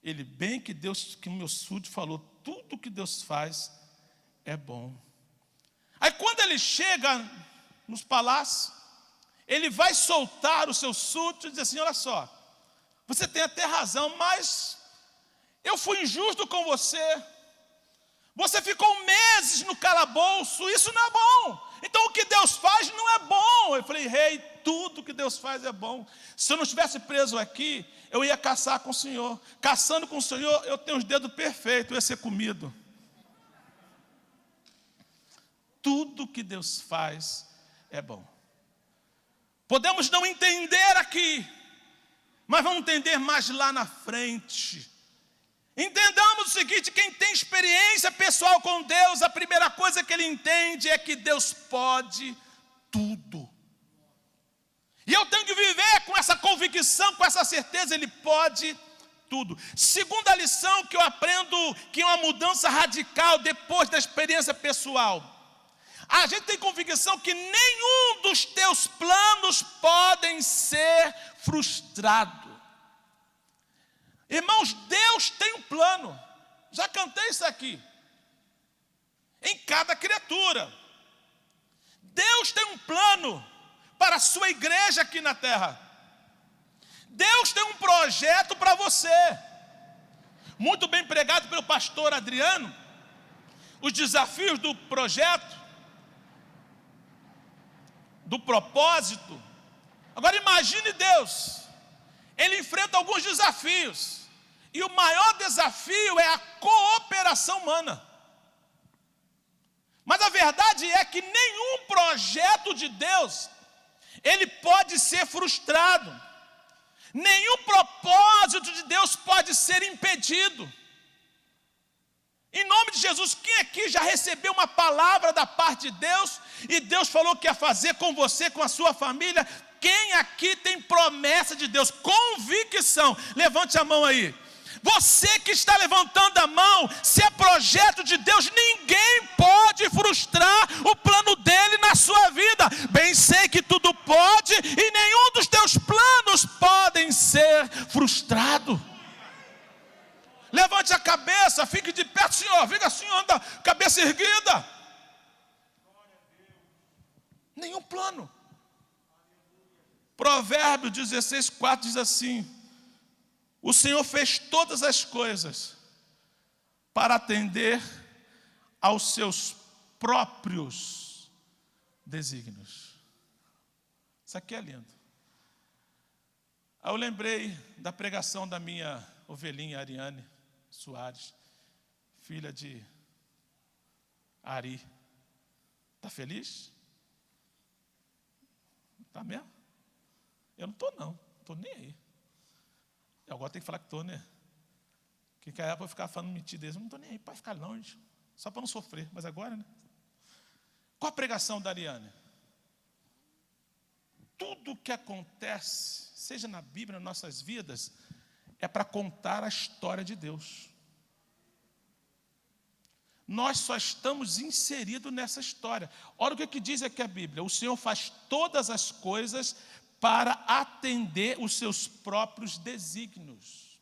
Ele, bem que Deus, que o meu súdito falou, tudo que Deus faz é bom. Aí quando ele chega nos palácios, ele vai soltar o seu súdito e diz assim, olha só, você tem até razão, mas eu fui injusto com você. Você ficou meses no calabouço, isso não é bom. Então o que Deus faz não é bom. Eu falei, rei, tudo que Deus faz é bom. Se eu não estivesse preso aqui, eu ia caçar com o Senhor. Caçando com o Senhor, eu tenho os dedos perfeitos, eu ia ser comido. Tudo que Deus faz é bom. Podemos não entender aqui, mas vamos entender mais lá na frente. Entendamos o seguinte, quem tem experiência pessoal com Deus, a primeira coisa que ele entende é que Deus pode tudo. E eu tenho que viver com essa convicção, com essa certeza, ele pode tudo. Segunda lição que eu aprendo, que é uma mudança radical depois da experiência pessoal. A gente tem convicção que nenhum dos teus planos podem ser frustrados. Irmãos, Deus tem um plano. Já cantei isso aqui. Em cada criatura. Deus tem um plano para a sua igreja aqui na terra. Deus tem um projeto para você. Muito bem pregado pelo pastor Adriano. Os desafios do projeto, do propósito. Agora imagine Deus. Ele enfrenta alguns desafios. E o maior desafio é a cooperação humana. Mas a verdade é que nenhum projeto de Deus, ele pode ser frustrado. Nenhum propósito de Deus pode ser impedido. Em nome de Jesus, quem aqui já recebeu uma palavra da parte de Deus, e Deus falou que ia fazer com você, com a sua família? Quem aqui tem promessa de Deus, convicção? Levante a mão aí. Você que está levantando a mão, se é projeto de Deus, ninguém pode frustrar o plano dele na sua vida. Bem sei que tudo pode e nenhum dos teus planos podem ser frustrado. Levante a cabeça, fique de pé, Senhor, fica assim, anda, cabeça erguida. Nenhum plano. Provérbios 16:4 diz assim: o Senhor fez todas as coisas para atender aos seus próprios desígnios. Isso aqui é lindo. Aí eu lembrei da pregação da minha ovelhinha Ariane Soares, filha de Ari. Está feliz? Está mesmo? Eu não estou não estou nem aí. Eu agora tenho que falar que estou, né? Que eu vou ficar falando mentira, eu não estou nem aí para ficar longe, só para não sofrer, mas agora, né? Qual a pregação da Ariane? Tudo que acontece, seja na Bíblia, nas nossas vidas, é para contar a história de Deus. Nós só estamos inseridos nessa história. Olha o que diz aqui a Bíblia: o Senhor faz todas as coisas para atender os seus próprios desígnios.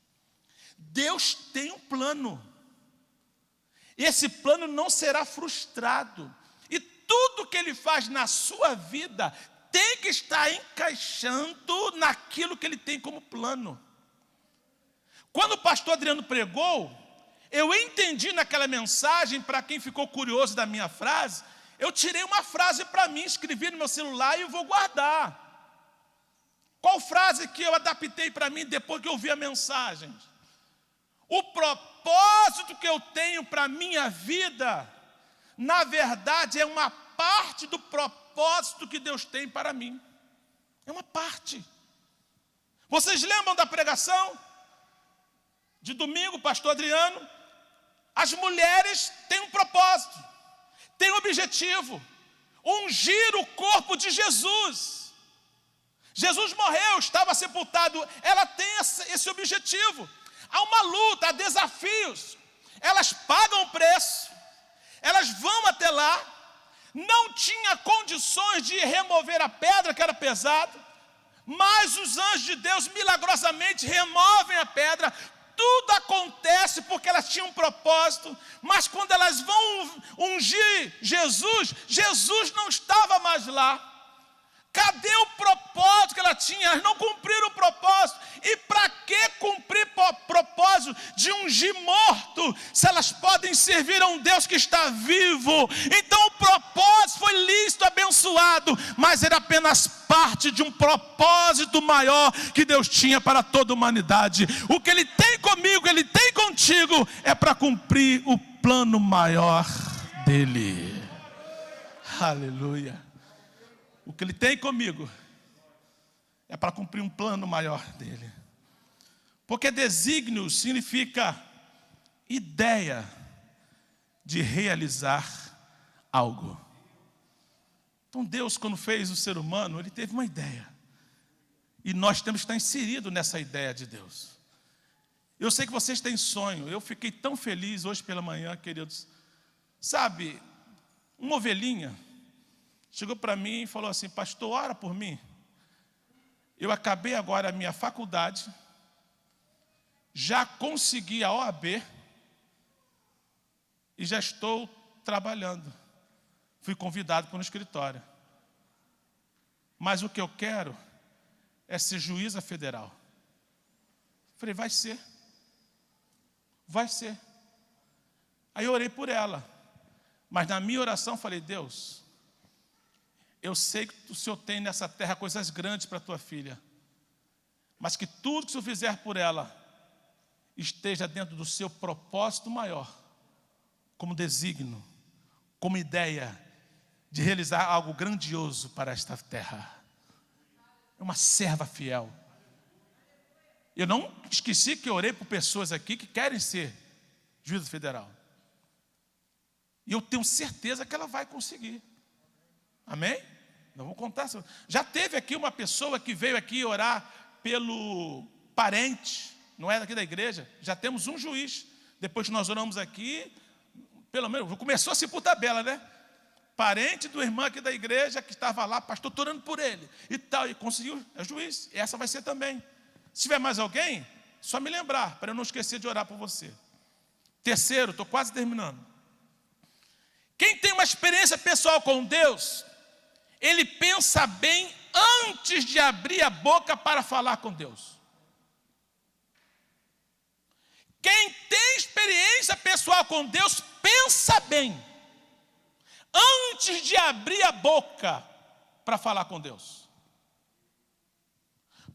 Deus tem um plano. E esse plano não será frustrado. E tudo que ele faz na sua vida tem que estar encaixando naquilo que ele tem como plano. Quando o pastor Adriano pregou, eu entendi naquela mensagem, para quem ficou curioso da minha frase, eu tirei uma frase para mim, escrevi no meu celular e eu vou guardar. Qual frase que eu adaptei para mim depois que eu ouvi a mensagem? O propósito que eu tenho para a minha vida, na verdade, é uma parte do propósito que Deus tem para mim. É uma parte. Vocês lembram da pregação de domingo, pastor Adriano? As mulheres têm um propósito, têm um objetivo: ungir o corpo de Jesus. Jesus morreu, estava sepultado, ela tem esse objetivo. Há uma luta, há desafios, elas pagam o preço, elas vão até lá. Não tinha condições de remover a pedra, que era pesada, mas os anjos de Deus milagrosamente removem a pedra. Tudo acontece porque elas tinham um propósito, mas quando elas vão ungir Jesus, Jesus não estava mais lá. Cadê o propósito que ela tinha? Elas não cumpriram o propósito. E para que cumprir o propósito de ungir morto, se elas podem servir a um Deus que está vivo? Então o propósito foi lícito, abençoado, mas era apenas parte de um propósito maior que Deus tinha para toda a humanidade. O que Ele tem comigo, Ele tem contigo, é para cumprir o plano maior dEle. Aleluia. O que Ele tem comigo é para cumprir um plano maior dEle. Porque desígnio significa ideia de realizar algo. Então Deus, quando fez o ser humano, Ele teve uma ideia. E nós temos que estar inseridos nessa ideia de Deus. Eu sei que vocês têm sonho. Eu fiquei tão feliz hoje pela manhã, queridos. Sabe, uma ovelhinha chegou para mim e falou assim: pastor, ora por mim. Eu acabei agora a minha faculdade, já consegui a OAB e já estou trabalhando. Fui convidado para um escritório. Mas o que eu quero é ser juíza federal. Falei, vai ser. Vai ser. Aí eu orei por ela. Mas na minha oração falei, Deus, eu sei que o Senhor tem nessa terra coisas grandes para a tua filha, mas que tudo que o Senhor fizer por ela esteja dentro do seu propósito maior, como desígnio, como ideia de realizar algo grandioso para esta terra. É uma serva fiel. Eu não esqueci que eu orei por pessoas aqui que querem ser juíza federal. E eu tenho certeza que ela vai conseguir. Amém? Não vou contar. Já teve aqui uma pessoa que veio aqui orar pelo parente, não é daqui da igreja. Já temos um juiz. Depois que nós oramos aqui, pelo menos, começou assim por tabela, né? Parente do irmão aqui da igreja que estava lá, pastor, estou orando por ele e tal, e conseguiu, é juiz. E essa vai ser também. Se tiver mais alguém, só me lembrar, para eu não esquecer de orar por você. Terceiro, estou quase terminando. Quem tem uma experiência pessoal com Deus, ele pensa bem antes de abrir a boca para falar com Deus. Quem tem experiência pessoal com Deus, pensa bem antes de abrir a boca para falar com Deus.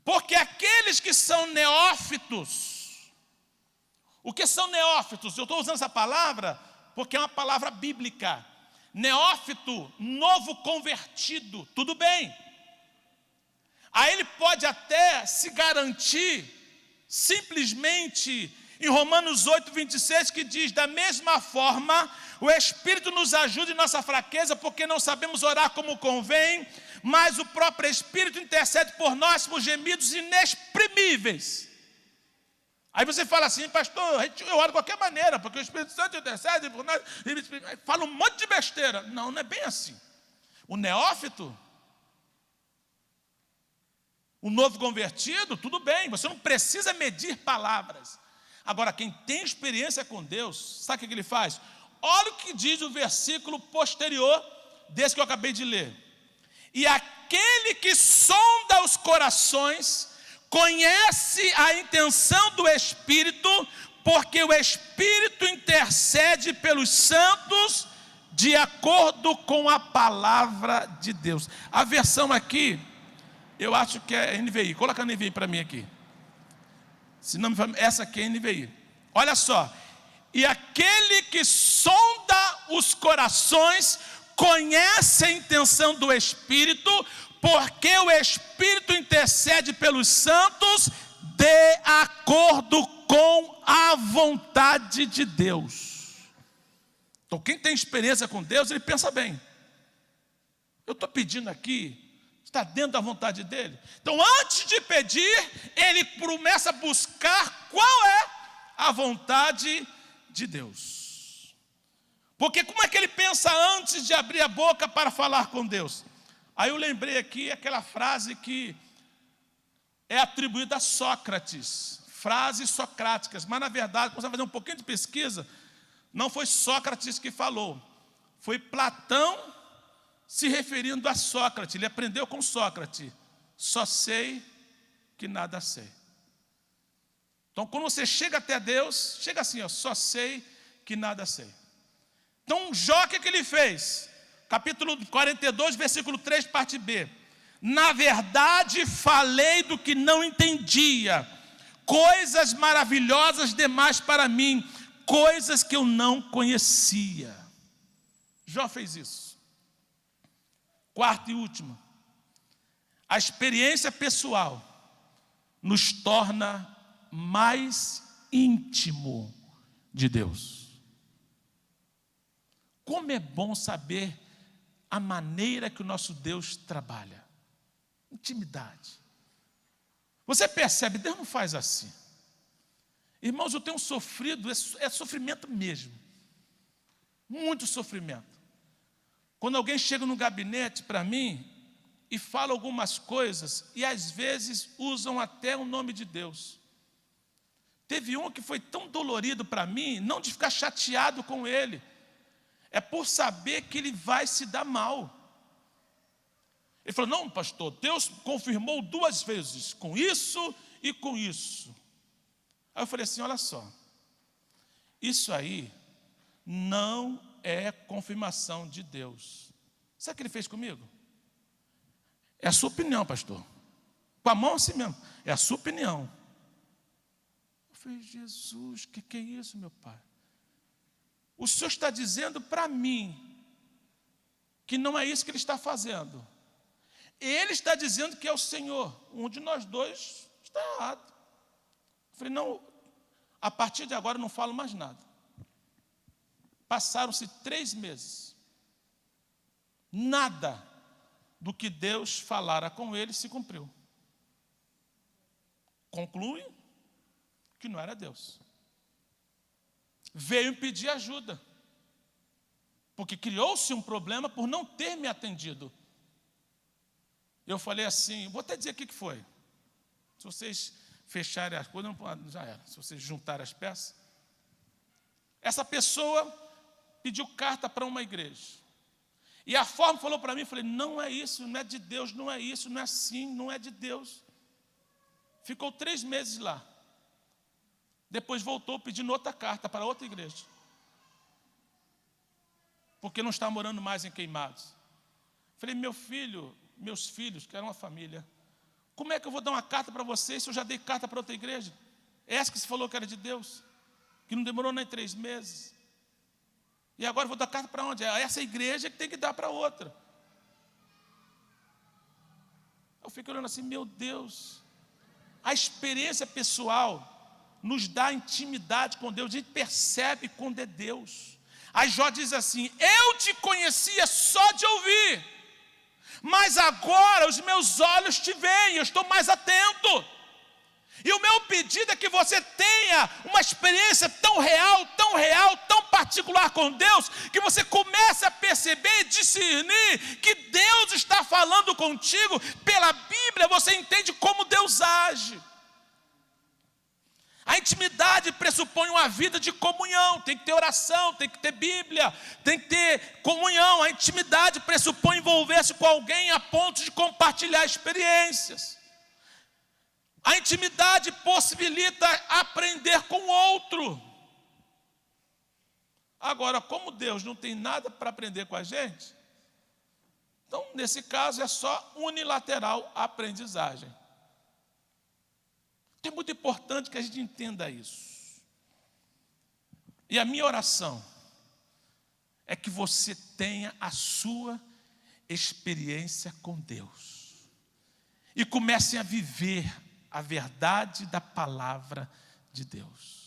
Porque aqueles que são neófitos, o que são neófitos? Eu estou usando essa palavra porque é uma palavra bíblica. Neófito, novo convertido, tudo bem. Aí ele pode até se garantir simplesmente em Romanos 8, 26, que diz, da mesma forma, o Espírito nos ajuda em nossa fraqueza, porque não sabemos orar como convém, mas o próprio Espírito intercede por nós por gemidos inexprimíveis. Aí você fala assim, pastor, eu oro de qualquer maneira, porque o Espírito Santo intercede por nós. Fala um monte de besteira. Não, não é bem assim. O neófito, o novo convertido, tudo bem, você não precisa medir palavras. Agora, quem tem experiência com Deus, sabe o que ele faz? Olha o que diz o versículo posterior desse que eu acabei de ler. E aquele que sonda os corações conhece a intenção do Espírito, porque o Espírito intercede pelos santos de acordo com a palavra de Deus. A versão aqui, eu acho que é NVI. Coloca a NVI para mim aqui. Se não me fala, essa aqui é NVI. Olha só. E aquele que sonda os corações conhece a intenção do Espírito, porque o Espírito intercede pelos santos de acordo com a vontade de Deus. Então quem tem experiência com Deus, ele pensa bem. Eu estou pedindo aqui, está dentro da vontade dele. Então antes de pedir, ele começa a buscar qual é a vontade de Deus. Porque como é que ele pensa antes de abrir a boca para falar com Deus? Aí eu lembrei aqui aquela frase que é atribuída a Sócrates, frases socráticas, mas na verdade, quando você vai fazer um pouquinho de pesquisa, não foi Sócrates que falou, foi Platão se referindo a Sócrates. Ele aprendeu com Sócrates: só sei que nada sei. Então quando você chega até Deus, chega assim, ó, só sei que nada sei. Então Jó, o que ele fez? Capítulo 42, versículo 3, parte B. Na verdade falei do que não entendia, coisas maravilhosas demais para mim, coisas que eu não conhecia. Jó fez isso. Quarto e último, a experiência pessoal nos torna mais íntimo de Deus. Como é bom saber a maneira que o nosso Deus trabalha. Intimidade. Você percebe, Deus não faz assim. Irmãos, eu tenho sofrido, é sofrimento mesmo. Muito sofrimento. Quando alguém chega no gabinete para mim e fala algumas coisas, e às vezes usam até o nome de Deus. Teve um que foi tão dolorido para mim, não de ficar chateado com ele, é por saber que ele vai se dar mal. Ele falou: não, pastor, Deus confirmou 2 vezes, com isso e com isso. Aí eu falei assim: olha só, isso aí não é confirmação de Deus. Sabe o que ele fez comigo? É a sua opinião, pastor. Com a mão assim mesmo, é a sua opinião. Eu falei: Jesus, o que é isso, meu pai? O Senhor está dizendo para mim que não é isso que Ele está fazendo. Ele está dizendo que é o Senhor. Um de nós dois está errado. Eu falei: não, a partir de agora eu não falo mais nada. Passaram-se 3 meses. Nada do que Deus falara com ele se cumpriu. Conclui que não era Deus. Veio pedir ajuda, porque criou-se um problema por não ter me atendido. Eu falei assim, vou até dizer o que foi. Se vocês fecharem as coisas, já era. Se vocês juntarem as peças. Essa pessoa pediu carta para uma igreja. E a forma falou para mim, eu falei: não é isso, não é de Deus, não é isso, não é assim, não é de Deus. Ficou 3 meses lá. Depois voltou pedindo outra carta para outra igreja. Porque não está morando mais em Queimados. Falei: meus filhos, que eram uma família, como é que eu vou dar uma carta para vocês se eu já dei carta para outra igreja? Essa que você falou que era de Deus, que não demorou nem 3 meses. E agora eu vou dar carta para onde? É essa igreja que tem que dar para outra. Eu fico olhando assim: meu Deus, a experiência pessoal nos dá intimidade com Deus, a gente percebe quando é Deus. Aí Jó diz assim: eu te conhecia só de ouvir, mas agora os meus olhos te veem, eu estou mais atento. E o meu pedido é que você tenha uma experiência tão real, tão particular com Deus, que você comece a perceber e discernir que Deus está falando contigo. Pela Bíblia você entende como Deus age. A intimidade pressupõe uma vida de comunhão, tem que ter oração, tem que ter Bíblia, tem que ter comunhão. A intimidade pressupõe envolver-se com alguém a ponto de compartilhar experiências. A intimidade possibilita aprender com o outro. Agora, como Deus não tem nada para aprender com a gente, então, nesse caso, é só unilateral a aprendizagem. É muito importante que a gente entenda isso. E a minha oração é que você tenha a sua experiência com Deus e comece a viver a verdade da palavra de Deus.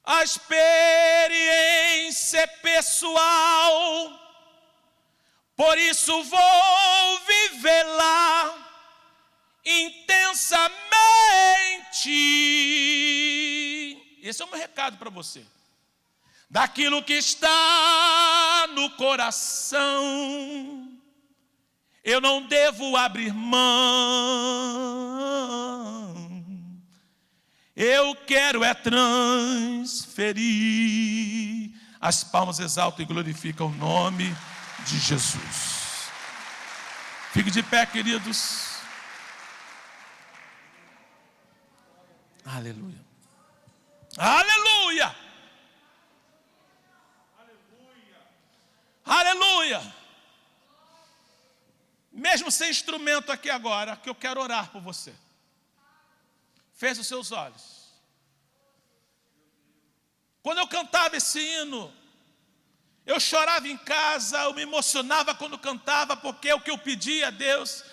A experiência é pessoal, por isso vou vivê-la intensamente. Esse é o meu recado para você. Daquilo que está no coração, eu não devo abrir mão. Eu quero é transferir. As palmas exaltam e glorificam o nome de Jesus. Fique de pé, queridos. Aleluia. Aleluia. Aleluia. Mesmo sem instrumento aqui agora, que eu quero orar por você. Feche os seus olhos. Quando eu cantava esse hino, eu chorava em casa, eu me emocionava quando cantava, porque o que eu pedia a Deus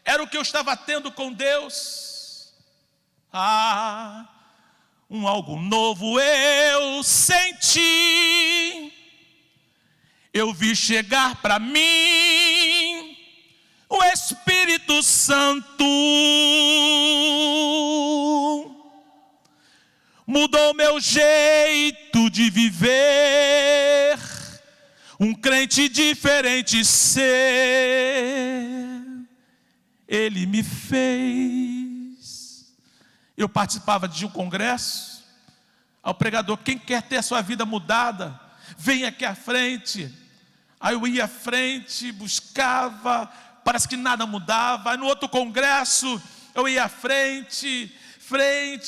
era o que eu estava tendo com Deus. Algo novo eu senti, eu vi chegar para mim o Espírito Santo, mudou meu jeito de viver, um crente diferente ser, Ele me fez. Eu participava de um congresso, ao pregador, quem quer ter a sua vida mudada, vem aqui à frente. Aí eu ia à frente, buscava, parece que nada mudava. Aí no outro congresso, eu ia à frente,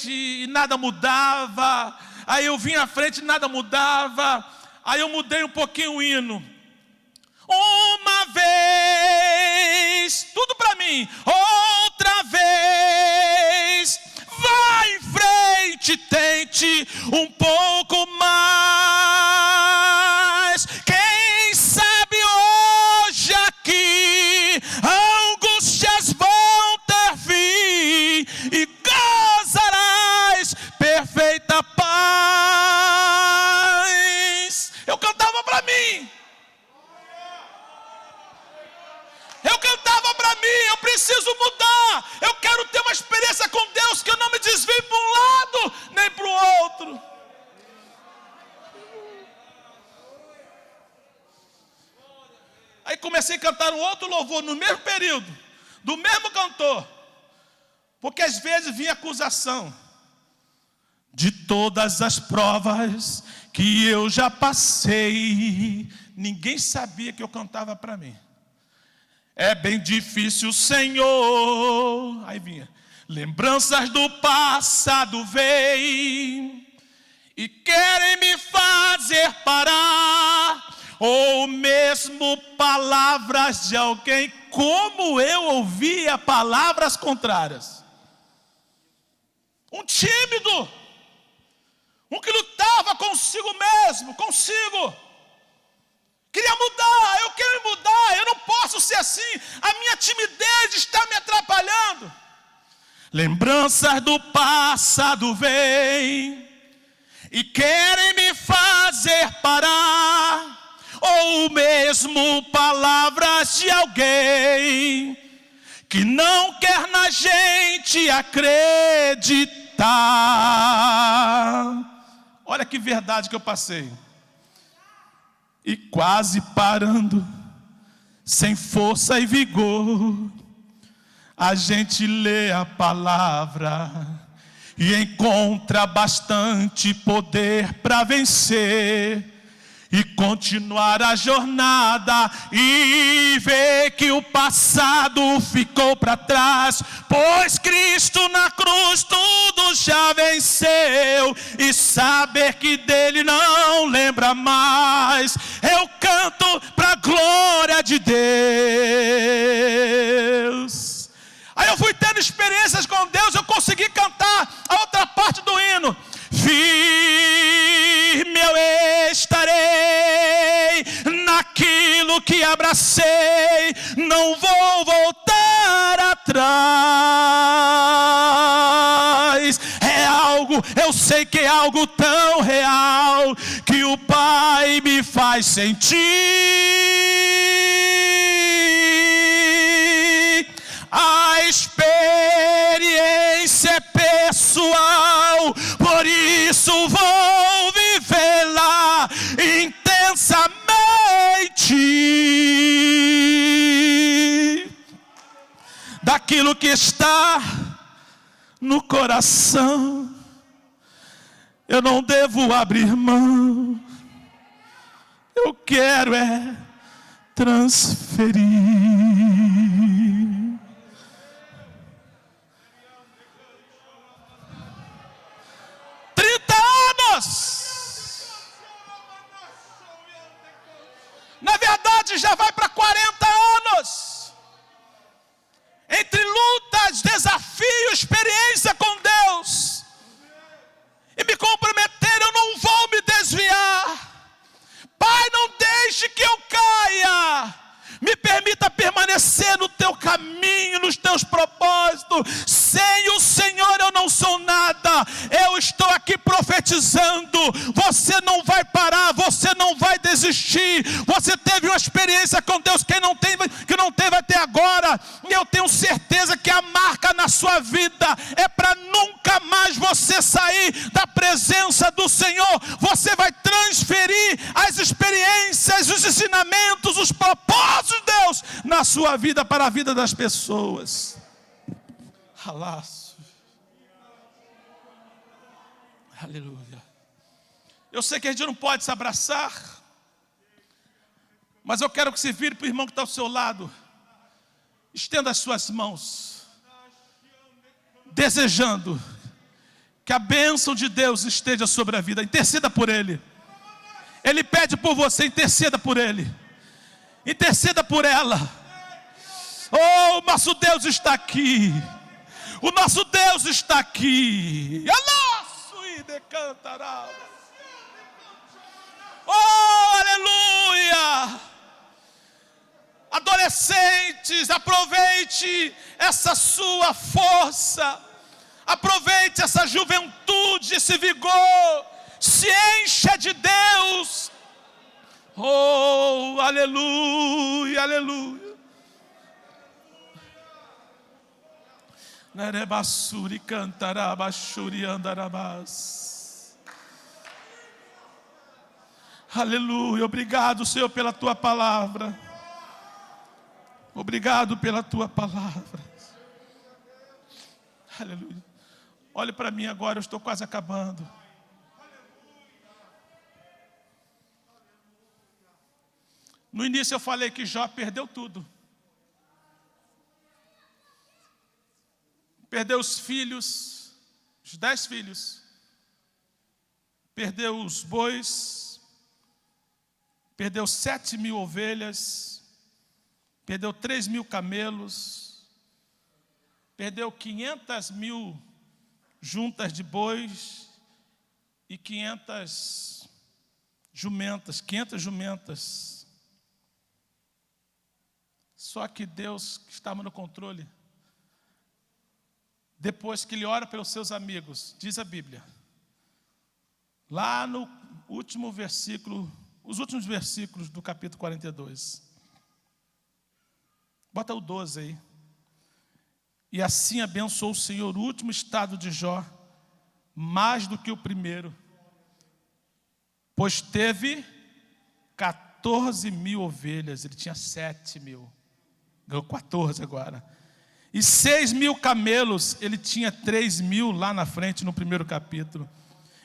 e nada mudava. Aí eu vinha à frente e nada mudava. Aí eu mudei um pouquinho o hino. Uma vez, tudo para mim, outra vez, vai em frente, tente um pouco mais. Quem sabe hoje aqui angústias vão ter fim e gozarás perfeita paz. Eu cantava para mim. Eu cantava para mim, eu preciso mudar. Eu quero ter uma experiência com Deus que eu não me desvie para um lado nem para o outro. Aí comecei a cantar um outro louvor no mesmo período, do mesmo cantor, porque às vezes vinha acusação de todas as provas que eu já passei. Ninguém sabia que eu cantava para mim. É bem difícil, Senhor. Aí vinha, lembranças do passado vêm e querem me fazer parar, ou mesmo palavras de alguém, como eu ouvia palavras contrárias. Um tímido, um que lutava consigo mesmo, consigo. Queria mudar, eu quero mudar, eu não posso ser assim, a minha timidez está me atrapalhando. Lembranças do passado vêm e querem me fazer parar, ou mesmo palavras de alguém que não quer na gente acreditar. Olha que verdade que eu passei. E quase parando, sem força e vigor, a gente lê a palavra e encontra bastante poder para vencer e continuar a jornada, e ver que o passado ficou para trás, pois Cristo na cruz tudo já venceu, e saber que dele não lembra mais. Eu canto para a glória de Deus. Aí eu fui tendo experiências com Deus, eu consegui cantar a outra parte do hino. Firme eu estarei naquilo que abracei, não vou voltar atrás. É algo, eu sei que é algo tão real, que o Pai me faz sentir. A experiência é pessoal, por isso vou vivê-la intensamente. Daquilo que está no coração, eu não devo abrir mão. Eu quero é transferir. 30 anos! Na verdade, já vai para 40 anos. Entre lutas, desafio, experiência com Deus, e me comprometer, eu não vou me desviar. Pai, não deixe que eu caia. Me permita permanecer no teu caminho, nos teus propósitos. Sem o Senhor eu não sou nada. Eu estou aqui profetizando. Você não vai parar, você não vai desistir. Você teve uma experiência com Deus, que não tem vai ter agora. E eu tenho certeza que a marca na sua vida é para nunca mais você sair da presença do Senhor. Você vai transferir as experiências, os ensinamentos, os propósitos de Deus na sua vida para a vida das pessoas. Aleluia. Eu sei que a gente não pode se abraçar, mas eu quero que você vire para o irmão que está ao seu lado. Estenda as suas mãos, desejando que a bênção de Deus esteja sobre a vida. Interceda por ele. Ele pede por você, interceda por ele. Interceda por ela. Oh, o nosso Deus está aqui. O nosso Deus está aqui. Oh, aleluia. Adolescentes, aproveite essa sua força. Aproveite essa juventude, esse vigor. Se encha de Deus. Oh, aleluia, aleluia. Nerebassuri cantarabashuri andarabás. Aleluia. Obrigado, Senhor, pela tua palavra. Obrigado pela tua palavra. Aleluia. Olhe para mim agora, eu estou quase acabando. No início eu falei que Jó perdeu tudo. Perdeu os filhos, os 10 filhos. Perdeu os bois. Perdeu 7.000 ovelhas. Perdeu 3.000 camelos. Perdeu 500.000 juntas de bois. E 500 jumentas. Só que Deus, que estava no controle, depois que ele ora pelos seus amigos, diz a Bíblia, lá no último versículo, os últimos versículos do capítulo 42. Bota o 12 aí. E assim abençoou o Senhor o último estado de Jó, mais do que o primeiro, pois teve 14.000 ovelhas, ele tinha 7.000. Ganhou 14 agora. E 6.000 camelos, ele tinha 3.000 lá na frente, no primeiro capítulo.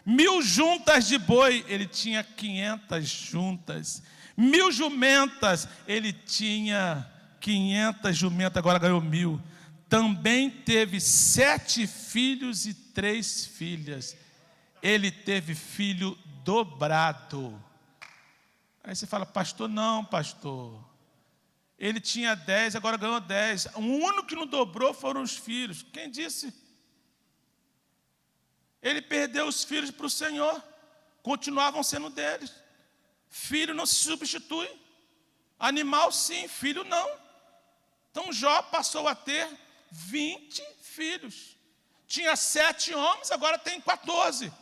1.000 juntas de boi, ele tinha 500 juntas. 1.000 jumentas, ele tinha 500 jumentas, agora ganhou 1.000. Também teve 7 filhos e 3 filhas. Ele teve filho dobrado. Aí você fala, pastor, não, pastor. Ele tinha 10, agora ganhou 10. O único que não dobrou foram os filhos. Quem disse? Ele perdeu os filhos para o Senhor. Continuavam sendo deles. Filho não se substitui. Animal sim, filho não. Então Jó passou a ter 20 filhos. Tinha 7 homens, agora tem 14.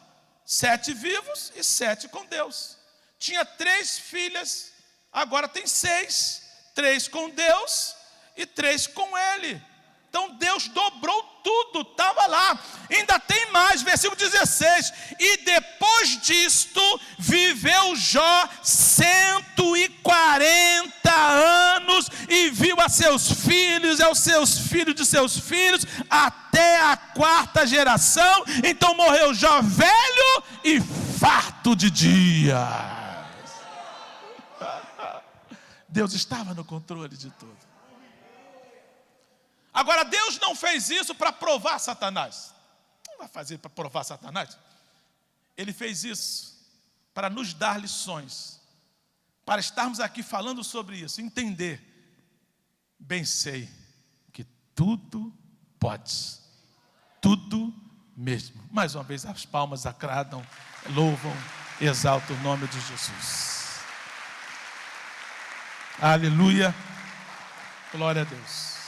7 vivos e 7 com Deus. Tinha 3 filhas, agora tem 6. 3 com Deus e 3 com ele. Então Deus dobrou tudo, estava lá. Ainda tem mais, versículo 16. E depois disto, viveu Jó 140 anos, e viu a seus filhos, e aos seus filhos de seus filhos, até a 4ª geração. Então morreu Jó velho e farto de dias. Deus estava no controle de tudo. Agora, Deus não fez isso para provar Satanás. Não vai fazer para provar Satanás. Ele fez isso para nos dar lições. Para estarmos aqui falando sobre isso. Entender. Bem sei que tudo pode. Tudo mesmo. Mais uma vez, as palmas agradam, louvam, exaltam o nome de Jesus. Aleluia. Glória a Deus.